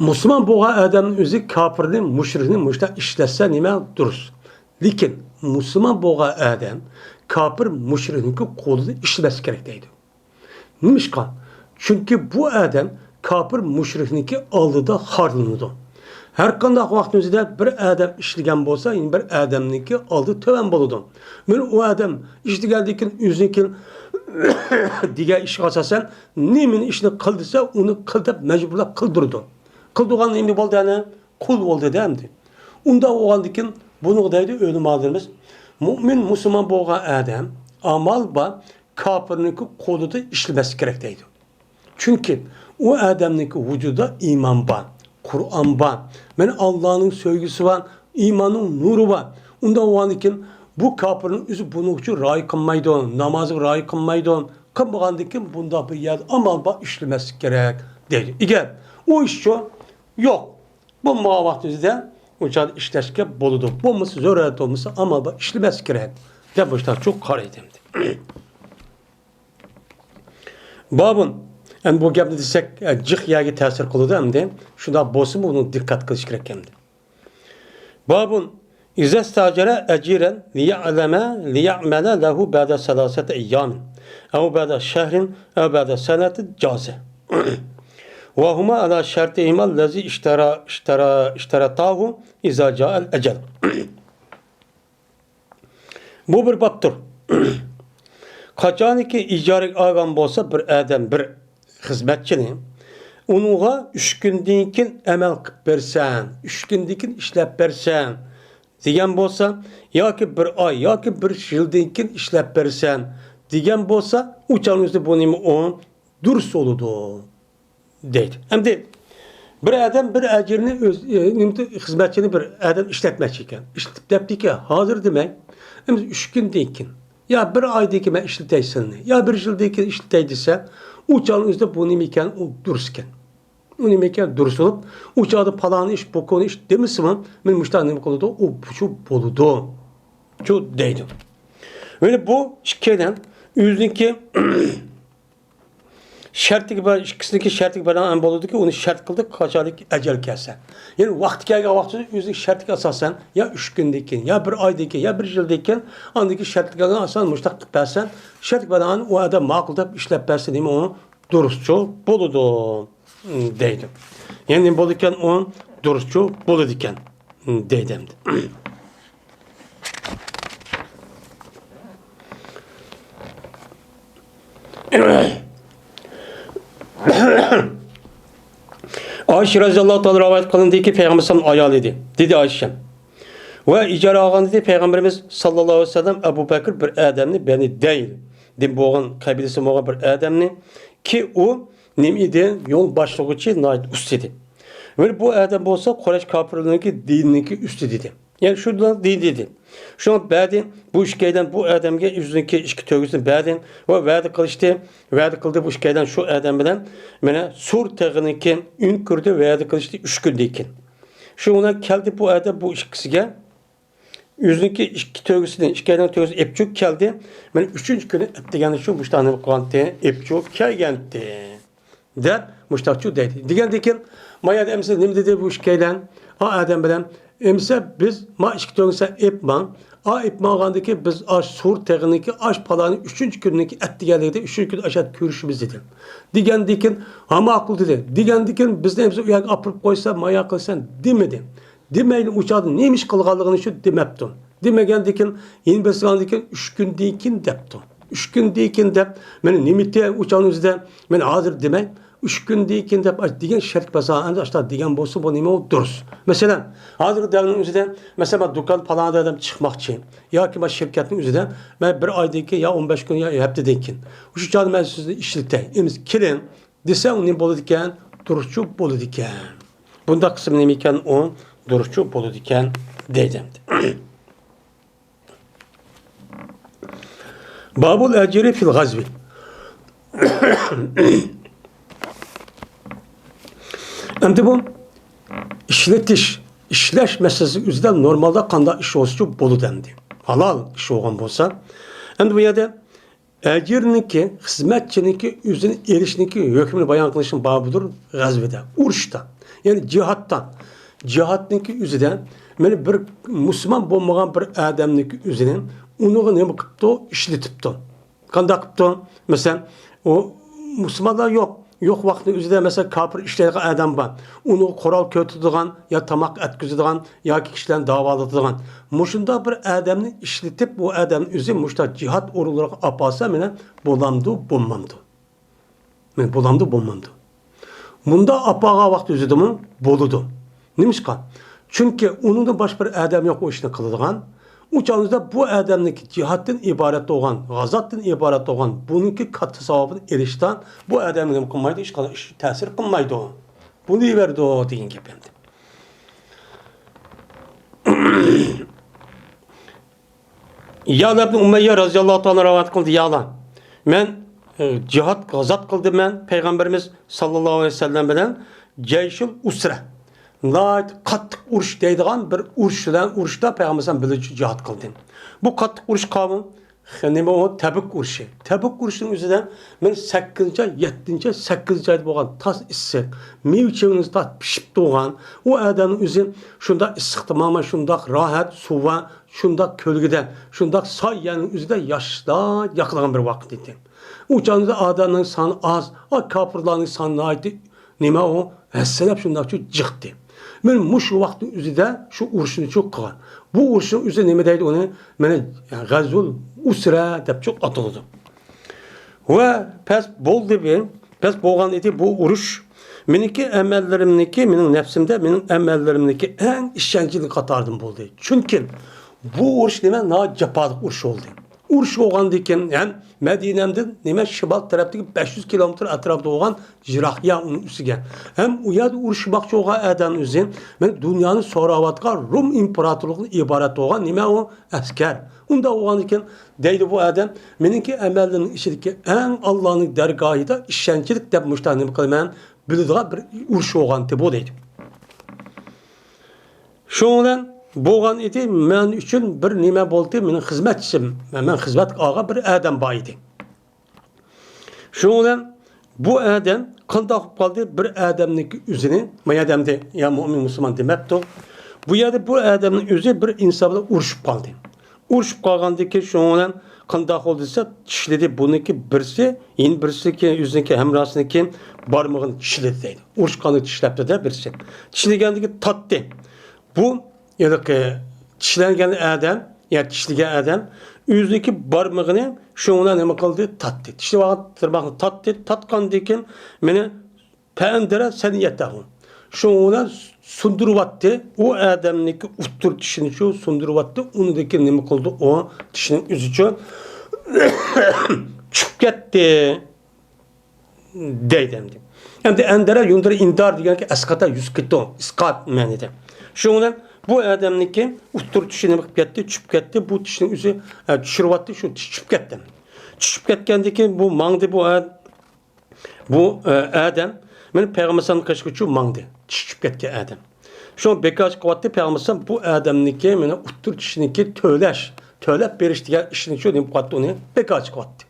Müslüman boğa adamın özü kafirinin müşrikinin müşrik işlese nima durus. Lakin Müslüman boğa adam kafir müşrikinki kolunu işlemesi gerekteydi. Nimişkan? Çünkü bu adam kafir müşrikinki aldığı harlınıdı. Her qanday vaqtimizda bir adam ishlagan bo'lsa, bir adamniki oldi töven bo'ladi. Men o adam ishlagandan keyin o'ziniki degan ishga asosan nimani ishni qil desa, uni qil deb majburlab qildirdi. Qildigan nima bo'ldi ana? Qul bo'ldi demdi. Unda o'g'andan keyin buni deydi o'lim aldırmız. Mu'min musulmon bo'lgan adam amal va kafirniki qo'lida ishlamas kerak deydi. Çünkü o adamniki vücuda iman var, Kur'an var, men Allah'ın sevgisi var, imanın nuru var. Unda o an için bu kafirin üzü bunun için râyi kılmaydı, namazı râyi kılmaydı. Kılmagandıkken bunda bir yer amal var, işlemesi gerek dedi. İger, o iş yok. Bu muavaktizde uçağı işleşke boludu. Bu musu zor olmasa amal var, işlemesi gerek. De başta çok karaydım. Babın yani bu gapni desek cık yagi ta'sir qiladi hamda shunda bo'lsa buni diqqat qilish kerak hamda. Babun iza stajara ajiran liya'mala lahu ba'da salasati ayyam aw ba'da shahrin aw ba'da sanati jaza. Wa huma ala shartihima allazi ishtaratahu iza ja'a al-ajal. Bu bir babdır. Qachoniki ijaraga olgan bo'lsa bir adam bir xizmatchini unuğa 3 kundan keyin amal qilib bersan, 3 kundan keyin ishlab bersan degan bo'lsa yoki bir oy yoki bir yildan keyin ishlab bersan degan bo'lsa uchaningizda bu nima on durust bo'ladi deydi. Endi bir adam bir ajirni o'z xizmatchini bir adam ishlatmoqchi ekan. Ishlatib debdiki, hozir demak, endi 3 kundan keyin ya bir aydaki ben işleteysin, ya bir yıldaki işleteydiyse uçağınızda bu nimiken o durusken. O nimiken durus olup uçağda palanı iş, bokonu iş demişsin mi? Ben müşteri nimi koludu, o şu boludu. Şu deydim. Öyle bu şikayeden yüzdeki şartlık var, ikisindeki şartlık var an boludu ki onu şart kıldık kaçarlık ecel kesse. Yani vakti gelgen vakti yüzdeki şartlık asasen ya 3 gündeki ya bir aydaki ya bir yıldaki andaki şartlıklardan asan müştaklık versen şartlık var an o adam makulda işlep versen değil mi onu durusçu boludu deydim. Yani boluyken onu durusçu boludiken deydim. Ayşe radıyallahu ta'ala rivayet kılındı ki Peygamber sallallahu ayal idi. Dedi Ayşe. Ve icara ağan dedi Peygamberimiz sallallahu aleyhi ve sellem Ebu Bekir bir adamni beni değil. Din boğan kabilesi boğan bir adamni ki o nimidi yol başlığı nait üst idi. Ve bu adam olsa Kureyş kafirliğindeki dinindeki üst idi. Yani şuradan din dedi. Şu an bədi bu işkəydən bu adamga yüzündeki işki tövgüsünü bədi ve vədi qilishdi. Vədi qildi bu işkəydən şu adam bilen mene sur tağıniki ün kurdu vədi qilishdi 3 gündəkin. Şu ona geldi bu adam bu işkisiga yüzündeki işki tövgüsünü işkəydən tövgüsü epçuk geldi. Mene 3. günü etdigəni şu müştahını qanti epçuk kelgendi. Dep müştahçu dedi. Digəndikin mayad emsi nim dedi bu işkəydən o adam bilen emse biz ma işki tövgüsü epman a ipmağandaki biz aş sur teğniki aş palanı 3. günündeki ettigeliydi 3. gün aşağı görüşümüz dedi. Digendikin ama akıl dedi. Digendikin bizden hepsi uyak apırıp koysa maya kılsan demedi. Demeyle uçağı neymiş kılgalığını şu demeptim. Demegendikin yeni beslendikin 3 gün deyikin deptim. 3 gün deyikin dep beni nimite uçağınızda ben hazır demek 3 gün deyikin dep digen şart basa ancak işte digen bolsa bu nime o duruz. Mesela hazır devrin üzerinde mesela dükkan falan adam çıkmakçı ya ki baş şirketin üzerinde ben bir aydaki ya 15 gün ya hep deyikin. Şu çağda ben size işlikte emiz kirin dese onun bolu diken duruşçu bolu diken. Bunda kısım nemiken on duruşçu bolu diken diyeceğim. Babul ecri fil gazvi. Endi bu işleş meselesi üzerinden normalde kanda iş olsun bolu dendi. Halal iş olan bolsa. Endi bu yerde ecirniki, hizmetçiniki, üzerine erişniki hükmünü bayan kılışın babıdır gazvede, uruşta. Yani cihattan. Cihatniki üzerinden yani bir Müslüman bulmayan bir adamniki üzerinden onu ne yapıptı? İşletipti. Kanda yapıptı? Mesela o Müslümanlar yok. Yo'q vaqtning o'zida mesela kafir ishlaydigan adam bor. Uni qoral ko'tadigan yo tamoq etkizadigan yoki kishilarni davolatadigan. Mushunda bir adamni ishlatib, bu adam o'zi mushta jihad o'rinlariga apasa meni bo'lamdi, bo'lmamdi. Men bo'lamdi, bo'lmamdi. Bunda apaga vaqt o'zidimi? Bo'ladi. Nimishqa? Chunki uningda boshqa bir adam yo'q o ishni qiladigan. Uçağınızda bu adamniki cihattan ibaret olan, gazattan ibaret olan, bununki katı savabını erişten bu adamın kılmaydı, iş tesir kılmaydı o. Bunu verdi o deyin ki efendim. Ya'la ibn Umeyye radıyallahu ta'ala rivayet kıldı ya'la. Men cihat gazat kıldım men Peygamberimiz sallallahu aleyhi ve sellem bilen Ceyşul Usre. Nayt qattiq urush deydigan bir urushda Peygamberimiz bilan jihad qildim. Bu qattiq urush qavmi nima o Tabuk urushi. Tabuk urushining o'zida men 7-chi 8-chi oyda bo'lgan tas issiq, mevchimizda pishib turgan u odamning o'zi shunda issiqda mana shunda rohat suva, shunda ko'lgida, shunda soyaning o'zida yoshda yaqilgan bir vaqt edi. U chog'da odamning soni az, kofirlarning soni aytdi. Nima o? Hassalab shunda jiqdi. Men mush vaqtning o'zida shu urushni çok qilgan. Bu urushning o'zi nima deydi uni? Mana G'azul Usra deb çok atiladi. Va pes bo'ldi ben, pes bo'lgan edi bu urush. Meniki amallerimniki, mening nafsimda, mening amallerimniki eng ishonchli qatordan bo'ldi. Chunki bu urush nima? Na jafolik urush bo'ldi. Urush bo'lgandan keyin, yani Medine'mden nima Şibal tarafdagi 500 kilometr atrofda bo'lgan Jirahya uning ustiga. Hem u yerda urushmoqchi bo'lgan odam o'zi, men dunyoni so'rayotgan Rum imperatorligidan iborat bo'lgan nima u askar. Unda bo'lgandan keyin deydi bu odam, meniki amallarning ichidagi eng Allohning dargohida ishonchlik deb mushta nima qilaman, biladigan bir urush bo'lgan bu deydi. Shundan bo'lgan edi, men uchun bir nima bo'ldi, mening xizmatchim, men xizmat qilgan bir odam bor edi. Shundan bu odam qanday qilib qoldi? Bir odamning o'zini, men odamda ya mu'min musulmon demabdi. Bu yerda bu odamning o'zi bir inson bilan urushib qoldi. Urushib qolgandan keyin shundan qanday qildi desa, tishladi buniki birsi, yin birsiki o'ziniki hamrosiniki barmog'ini tishladi deydi. Urushqanni tishlabdi-da birsi. Tishlagandagi tatdi. Bu yoki tishlangan odam, ya tishlagan odam o'ziniki barmog'ini shundan nima qildi? Tatdi. Tishlagan tirmoqni tatdi, tatgandan keyin meni pandara seni yetahu. Şundan sunduruvatdı. O adamniki uttur tişini şu sunduruvatdı. Onudaki nima qildi? O tişinin üzücü çıkıp gitti. Deydimdi. Hem de endere yundara indar diyen ki eskata yüz gitti o. İskat menide. Şundan bu adamniki uttur tişini bakıp gitti, çıkıp gitti. Bu tişinin üzü düşürüvattı. Şu tiş çıkıp gitti. Çıkıp gitkendeki bu mangdı bu adam men Peygamberimiz kaçkıçı mangdı. Çıkıp gitti adam. Şu bekaj kuvvetli Peygamberimiz bu adamniki meni uttur tişiniki tölep beriş diye işini şu diyeyim kuvvetli onu bekaj kuvvetli.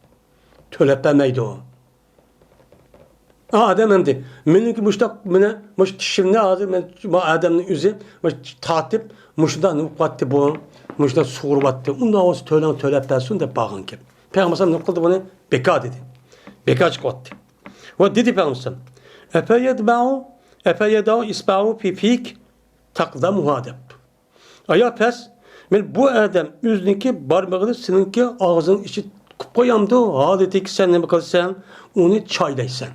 Tölep vermeydi o. Adam endi meniki muştaq meni muş tişimni hazır men bu adamning o'zi muş tatip muşda nima kuvvetli bu muşda suğurvatdi. Unda o'zi tölep bersin deb bağın ki. Peygamberimiz ne qildi buni? Beka dedi. Bekaj kuvvetli. Ve dedi Peygamberimiz Efe yeda'u isba'u fi fik takda muhadeb. Aya pes, men bu adam üzniki barmağını seninki ağzının içi koyamdı. Adeteki sen ne bakarsan onu çaylaysan.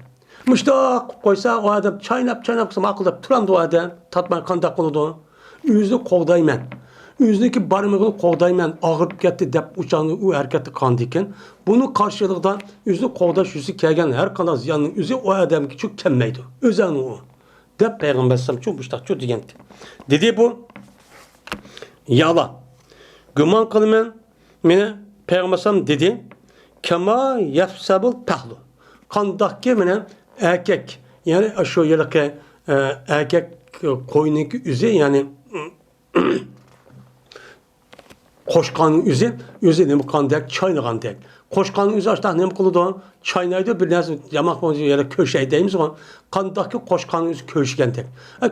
Müştaq koysa o adam çaynap kısa makıldap turandı o adam. Tatman kandak oldu. Yüzünü qoğdayman. Yüzündeki barmağını qoğdayman. Ağırıp gitti dep uçağını o hareketi kandiken. Bunun karşılığında yüzünü qoğdaş yüzü kelgen her kanal ziyanın yüzü o adamki çok kemmeydi. Özen o. Dep Peygamber sallam çok müştaq çok diyendi. Dedi bu yala. Güman kılmen mene Peygamber sallam dedi. Kema yafsabul tahlu. Kandak menen erkek yani şu yerdeki erkek koyundaki üzü yani koşkanın üzü ne bu kandak çaynagandak. Koşkanın üzü açta ne bu kılıdı? Çaynaydı bir nerede yamak boyunca ya köşe deyimiz o. Kandaki koşkanın üzü köşgendak.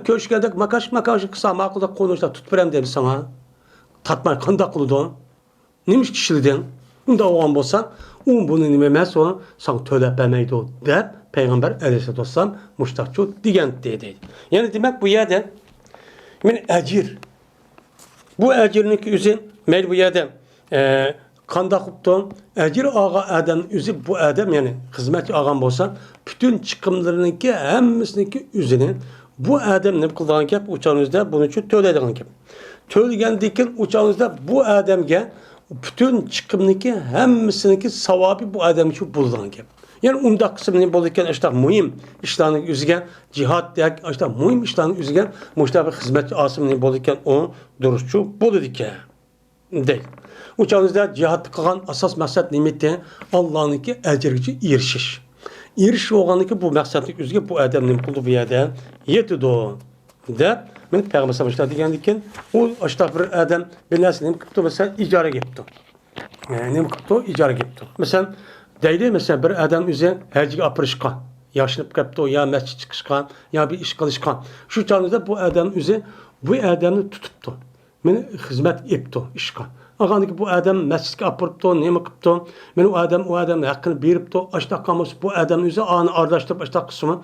Köşgendak makaş kısa makılda konuşta tut verem demiş sana. Tatmay kandak kılıdı. Neymiş kişiliden? Unda olan bolsan, bunu nima emas, onu san to'lab bermaydi deb Payg'ambar alayhissalom mushtaqchu degan deydi. Ya'ni demak bu yerda men ajr. Bu ajrniki o'zi mayli bu yerda qanday qilibdi? Ajr olgan odam o'zi bu odam, ya'ni xizmatchi olgan bo'lsa, butun chiqimlariniki hammasiniki o'zini bu odam nima qilgan gap, o'chanizda buni uchun to'laydigan gap. To'lagandan keyin o'chanizda bu odamga bütün chiqimniki hammasiniki savobi bu odam uchun bo'lgan gap. Yani unda qismini bo'lgan işte muhim ishlarning o'ziga jihatdek işte muhim ishlarning o'ziga mushtabi xizmatchi osimini bo'lgan o durustchu bo'ladi ekan. Deyil. O'chanizda jihat qilgan asos maqsad nimati? Allohniki ajriga erishish. Erish bo'lganiki bu maqsadning o'ziga bu odamning puli bu yerda yetadi deb men Payg'ambar sallallohu alayhi vasallam degandikin u işte bir odam bir narsani nima qilibdi, masalan ijara qilibdi. Nima qilibdi? Ijara qilibdi. Masalan deydi, mesela bir adam o'zi hajga opirishga yashinib qolibdi, yo masjid chiqishga, yo bir ish qilishga. Shu chog'da bu adam o'zi bu odamni tutibdi. Meni xizmat etibdi ishga. Ag'andiki bu adam masjidga opiribdi, nima qilibdi? Men u odamning haqqini beribdi. Ashta qilmas bu adam o'zi ani aralashtirib ashta qismi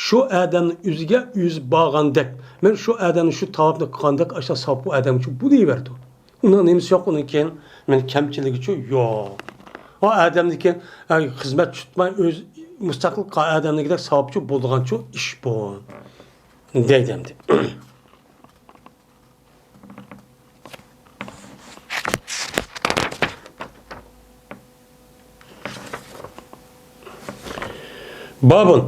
shu odamning o'ziga o'zi borgandek. Men shu odamni shu tavobni qilgandek ashta savob bu odam uchun bu deyiverdi. Undan nemisi yo'q, undan keyin men kamchiligi uchun yo'q. O adamdaki hizmet tutmay öz müstakil adamdaki savapçı bulduğun çok iş bu. Deydimdi. Babun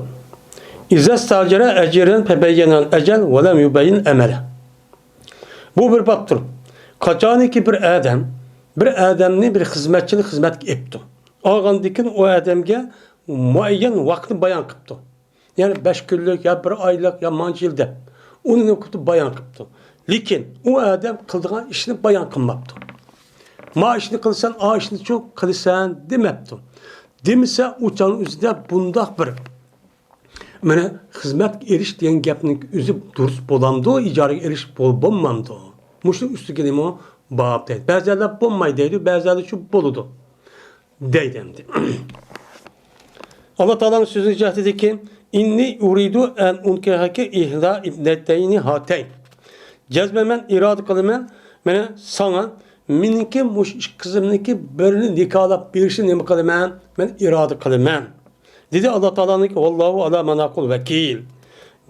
İzze stacire ecirin pebeyyenen ecel ve lem yubeyin emele. Bu bir babdır. Kaçaniki bir adamni bir xizmatchini xizmatga etdi. Olgandan o adamga muayyan vaqtni bayon qilibdi. Ya'ni 5 kunlik yo 1 oylik yo mancha yil deb uni nima qilibdi, bayon qilibdi. Lekin u odam qildigan ishni bayon qilmabdi. Ma ishni qilsan, a ishni çok qilsan demabdi. Demisa o'chaning o'zida bundoq bir mana xizmat erish degan gapning o'zi durust bo'lamdi, ijaraga erish bo'lmamdi. Mushning ustiga nima bab deydi. Ba'zilar bo'lmaydi deydi, ba'zilar shu bo'ladi deydi. Allah Teala'nın sözü cahdedi ki inni uridu en unkehake ihla ibneteyni hateyn. Cezmemen irad kılımen mene sana minki muş kızımniki birini nikahlap birisi nemi kılımen men irad kılımen. Dedi Allah Teala'nın ki vallahu ala menakul vekil.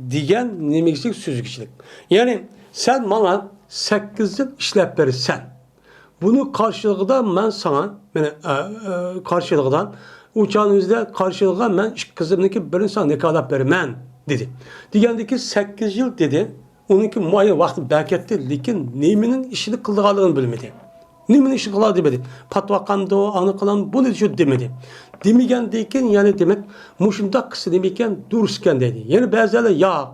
Diyen nemekçilik sözü. Yani sen bana 8 yıl işlep verirsen, bunu karşılığında ben sana, karşılığından uçağınızda karşılığında ben kızımdaki birini sana nikahlap vermem dedi. Diyendeki 8 yıl dedi, onunki muayyen vakti bereketti, lekin neminin işini kıldığını bilmedi. Neminin işini kıldığını demedi. Patvakandı o, anı kılan bunu düşün demedi. Demegen deyken yani demek, muşunda kısı demeyken durusken dedi. Yani bazıları ya,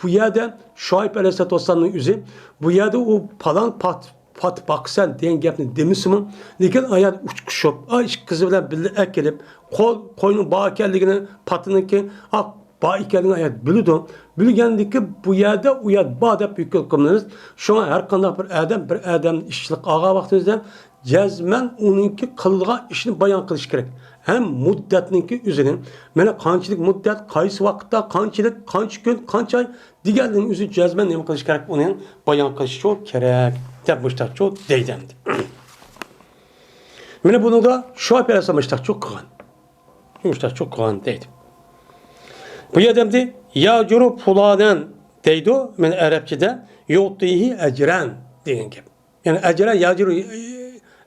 bu yerde Şuayb Aleyhisselatü Vesselam'ın yüzü, bu yerde o falan pat baksan diyen gapni demişsin. Lekin ayat uçkuşup, kızı bilen birlikte gelip, koyunun bağ ekerliğini patınınki, bağ ekerliğini ayat bildi. Bilgendeki bu yerde uyat bağ da büyük kılımlarız. Şu an her kandak bir adam işçilik ağa vaktinizde cezmen onunki kıldığı işini bayan kılış gerek. Hem muddetninki üzerinin, mene kançılık muddet, kayısı vakitte, kançılık, kanç gün, kanç ay, diğerlerinin üzü cezmen neymi kılış gerek, onun bayan kılış çok gerek. Yapmışlar çok deydemdi. Mene bunu da Şuayb Aleyhisselam'mışlar çok kılan. Yapmışlar çok kılan deydim. Bu yedemdi, ya curu pulanen deydi o, mene Arapçada, yu'tihi ecren diyen gibi. Yani ecren, ya curu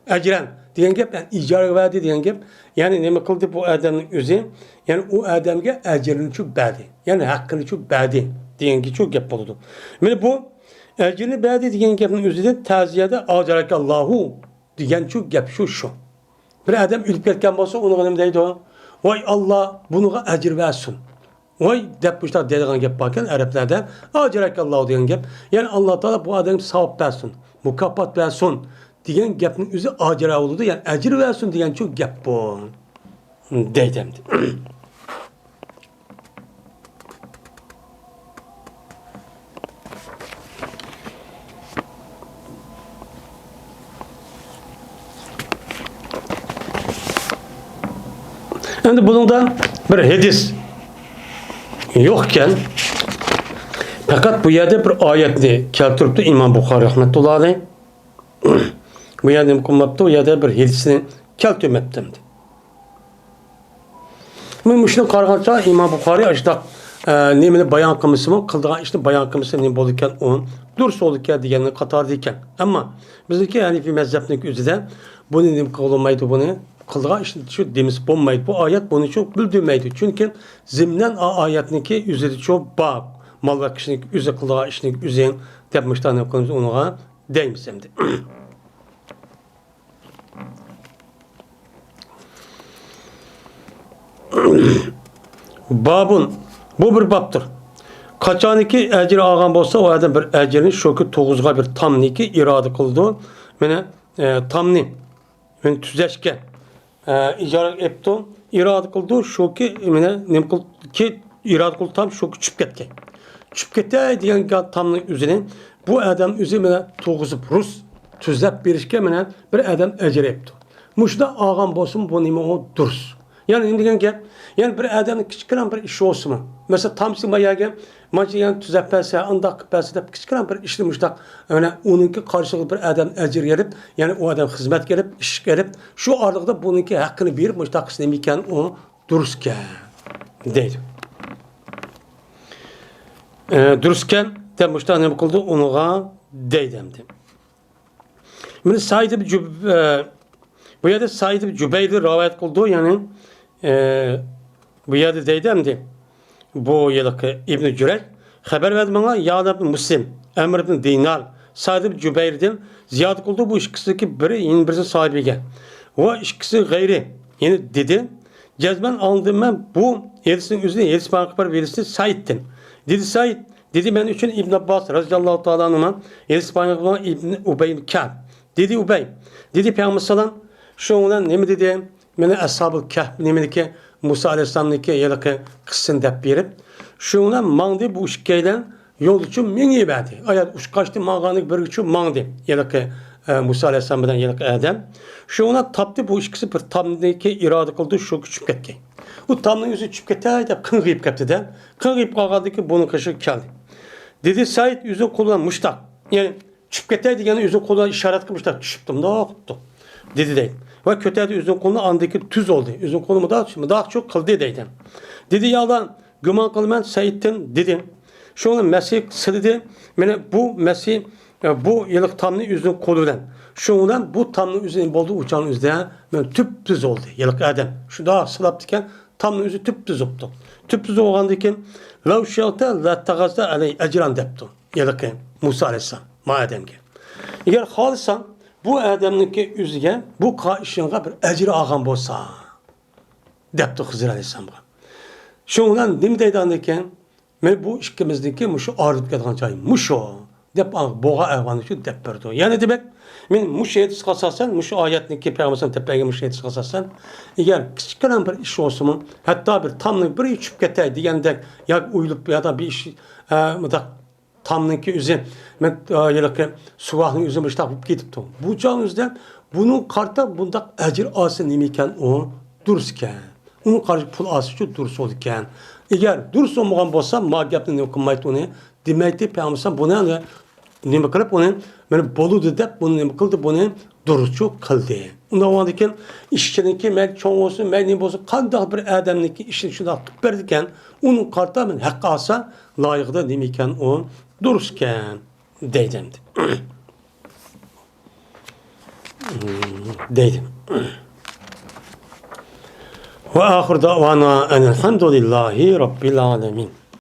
ecren diyen gibi, yani icara verdi diyen gibi. Yani ne kıldı bu adamın özü? Yani o adamga ecrini çok verdi. Yani hakkını çok verdi diyen gibi çok yap oldu. Yani bu ecrini verdi diyen gapning özüde taziyada acarakallahu diyen çok gap şu. Bir adam ölüp ketken bolsa onu nima deydi o? Voy Allah bunuga ecir versin. Voy deb muşta deydigan gap barkan Araplarda acarakallahu diyen gap. Yani Allah Teala bu adamga savab versin, mukafat versin diyen gapning özü acira oldu. Yani ecir versin diyen çok gap bu. Deydemdi. Endi buningda bir hadis yo'qkan, faqat bu yerda bir oyatni keltiribdi İmam Buxoriy rahmatullohi alayh. Bu yerda nima qilmabdi? Bu yerda bir hadisni keltirmabdi. Men shuni qaragancha İmam Buxoriy ashta nimani bayon qilmasimi, qildigan ishni bayon qilmasa nima bo'ldi ekan, u durust bo'ldi ekan deganni qatorida ekan. Ammo bizniki Hanifiy mazhabning o'zida buni nima qilolmaydi, buni qildigan ishni shu demis bo'lmaydi. Bu oyat buni çok bildirmaydi. Chunki zimnan oyatniki o'zida çok bab mal va kishining o'zi qildigan ishning o'zi deb mushtani qilamiz unga deymiz endi. Babun bu bir babdır. Qachoniki ajr olgan bo'lsa, o adam bir ajrni shoki 9'ga bir tamniki irada qildi. Mana tamni men tuzashga ijara etdi, irada qildi, shoki mana nim qildi, irada qildi tam shoki tushib ketgan. Tushib ketay degan tamni o'zini bu adam o'zi mana 9'ib rus tuzlab berishga mana bir adam ajr etdi. Mushda olgan bo'lsin, bu nima o durus. Yani ne degan gap? Yani bir adamın kichkina bir ishi olsun. Mesela tamsi bayaga mancha yani tuzatpasa, undaq qilpasa deb kichkina bir ishni mushtaq ana uninki qarshiliq bir adam ajr berib, yani o adam xizmat berib, ish berib, shu orliqda buniki haqqini berib mushtaq qilsa nima ekan, o durustkan deydi. Durustkan deb mushtaq nima qildi, unuga deydi endi. Meni Said ibn bu yerda Said ibn Jubayr rivoyat qildi, yani bu yerda deydi endi. Bu yıllık İbn Cüreyj haber verdi bana, Ya'd ibn Muslim, Amr ibn Dinar, Sa'd ibn Cübeyr'den ziyade kıldı bu ikisi biri yeni birisi sahibiga. O ikisi gayri yani dedi. Cezben aldım ben bu yerisinin üzerine yerisi bana haber verirse Said'tin. Dedi Said, dedi ben için İbn Abbas radıyallahu ta'ala anhuma yerisi bana İbn Ubey Ka'b. Dedi Ubey, dedi Peygamber sallam şu olan ne mi dedi? Mene Ashab-ı Kahf ne ki Musa Aleyhisselam'daki yılki kıssını dep berip şuna mangdi bu işkeyden yol için mingi verdi. Ayat uçkaçtı mağanlık bir için mangdi yılki Musa Aleyhisselam'dan yılki Adem. Şuna taptı bu işkisi bir tamdaki irade kıldı şu küçük ketken. Bu tamdaki yüzü küçük ketken de kıngıyıp kaptı da. Kıngıyıp kaldı ki bunun kaşı geldi. Dedi Said yüzü kullanmıştı. Yani küçük ketken yani yüzü kullan işaret kılmıştı. Düşüptüm ne oldu? Dedi değil. Ve kötüde üzüm kolunu andaki tüz oldu. Üzüm kolumu daha çok kıldı deydim. Dedi yalan güman kılman Said'ten dedim. Şu an Mesih sildi. Mene bu Mesih bu yıllık tamlı üzüm kolundan. Şu an bu tamlı üzüm oldu uçağın üzerine tüp tüz oldu. Yıllık Adem. Şu daha sılaptıken tamlı üzüm tüp tüz oldu. Tüp tüz olgandaki lav şalta la tagazda aley ecran deptu. Yıllık Musa Aleyhisselam. Ma Adem'e. Eğer halisan bu adamniki üzüge bu işinga bir ecri ağam bolsa depti Hızır Aleyhisselam'a. Şundan nim deydandiken men bu işkimizdeki muşu ardıp ketgan joy muşu dep boğa ayvanı şu dep berdi. Yani demek men muşu etis qasasan muşu ayetniki Peygamber'in tepege muşu etis qasasan eğer kichkina bir iş olsun hatta bir tamlık bir içip ketay degandek ya uyulup ya da bir iş tamnınki üzüm, ben yılki suvahın üzüm işte yapıp gidipti. Bu can üzden bunun karta bunda ecir alsın nemiken o durusken. Onun karşı pul alsın şu durus olurken. Eğer durus olmayan bolsa magiyatını okumaydı onu. Demekti Peygamber bunu nemi kılıp onu beni boludu deyip bunu nemi kıldı bunu durusçu kıldı. Ondan oradaki işçininki mel çoğun olsun mel nemi olsun kandak bir adamniki işini şuna tutup verdiken onun karta ben hakkı alsa layıkta nemiken o durusken deydim. Deydim. Ve ahir davana enelhamdülillahi rabbil alemin.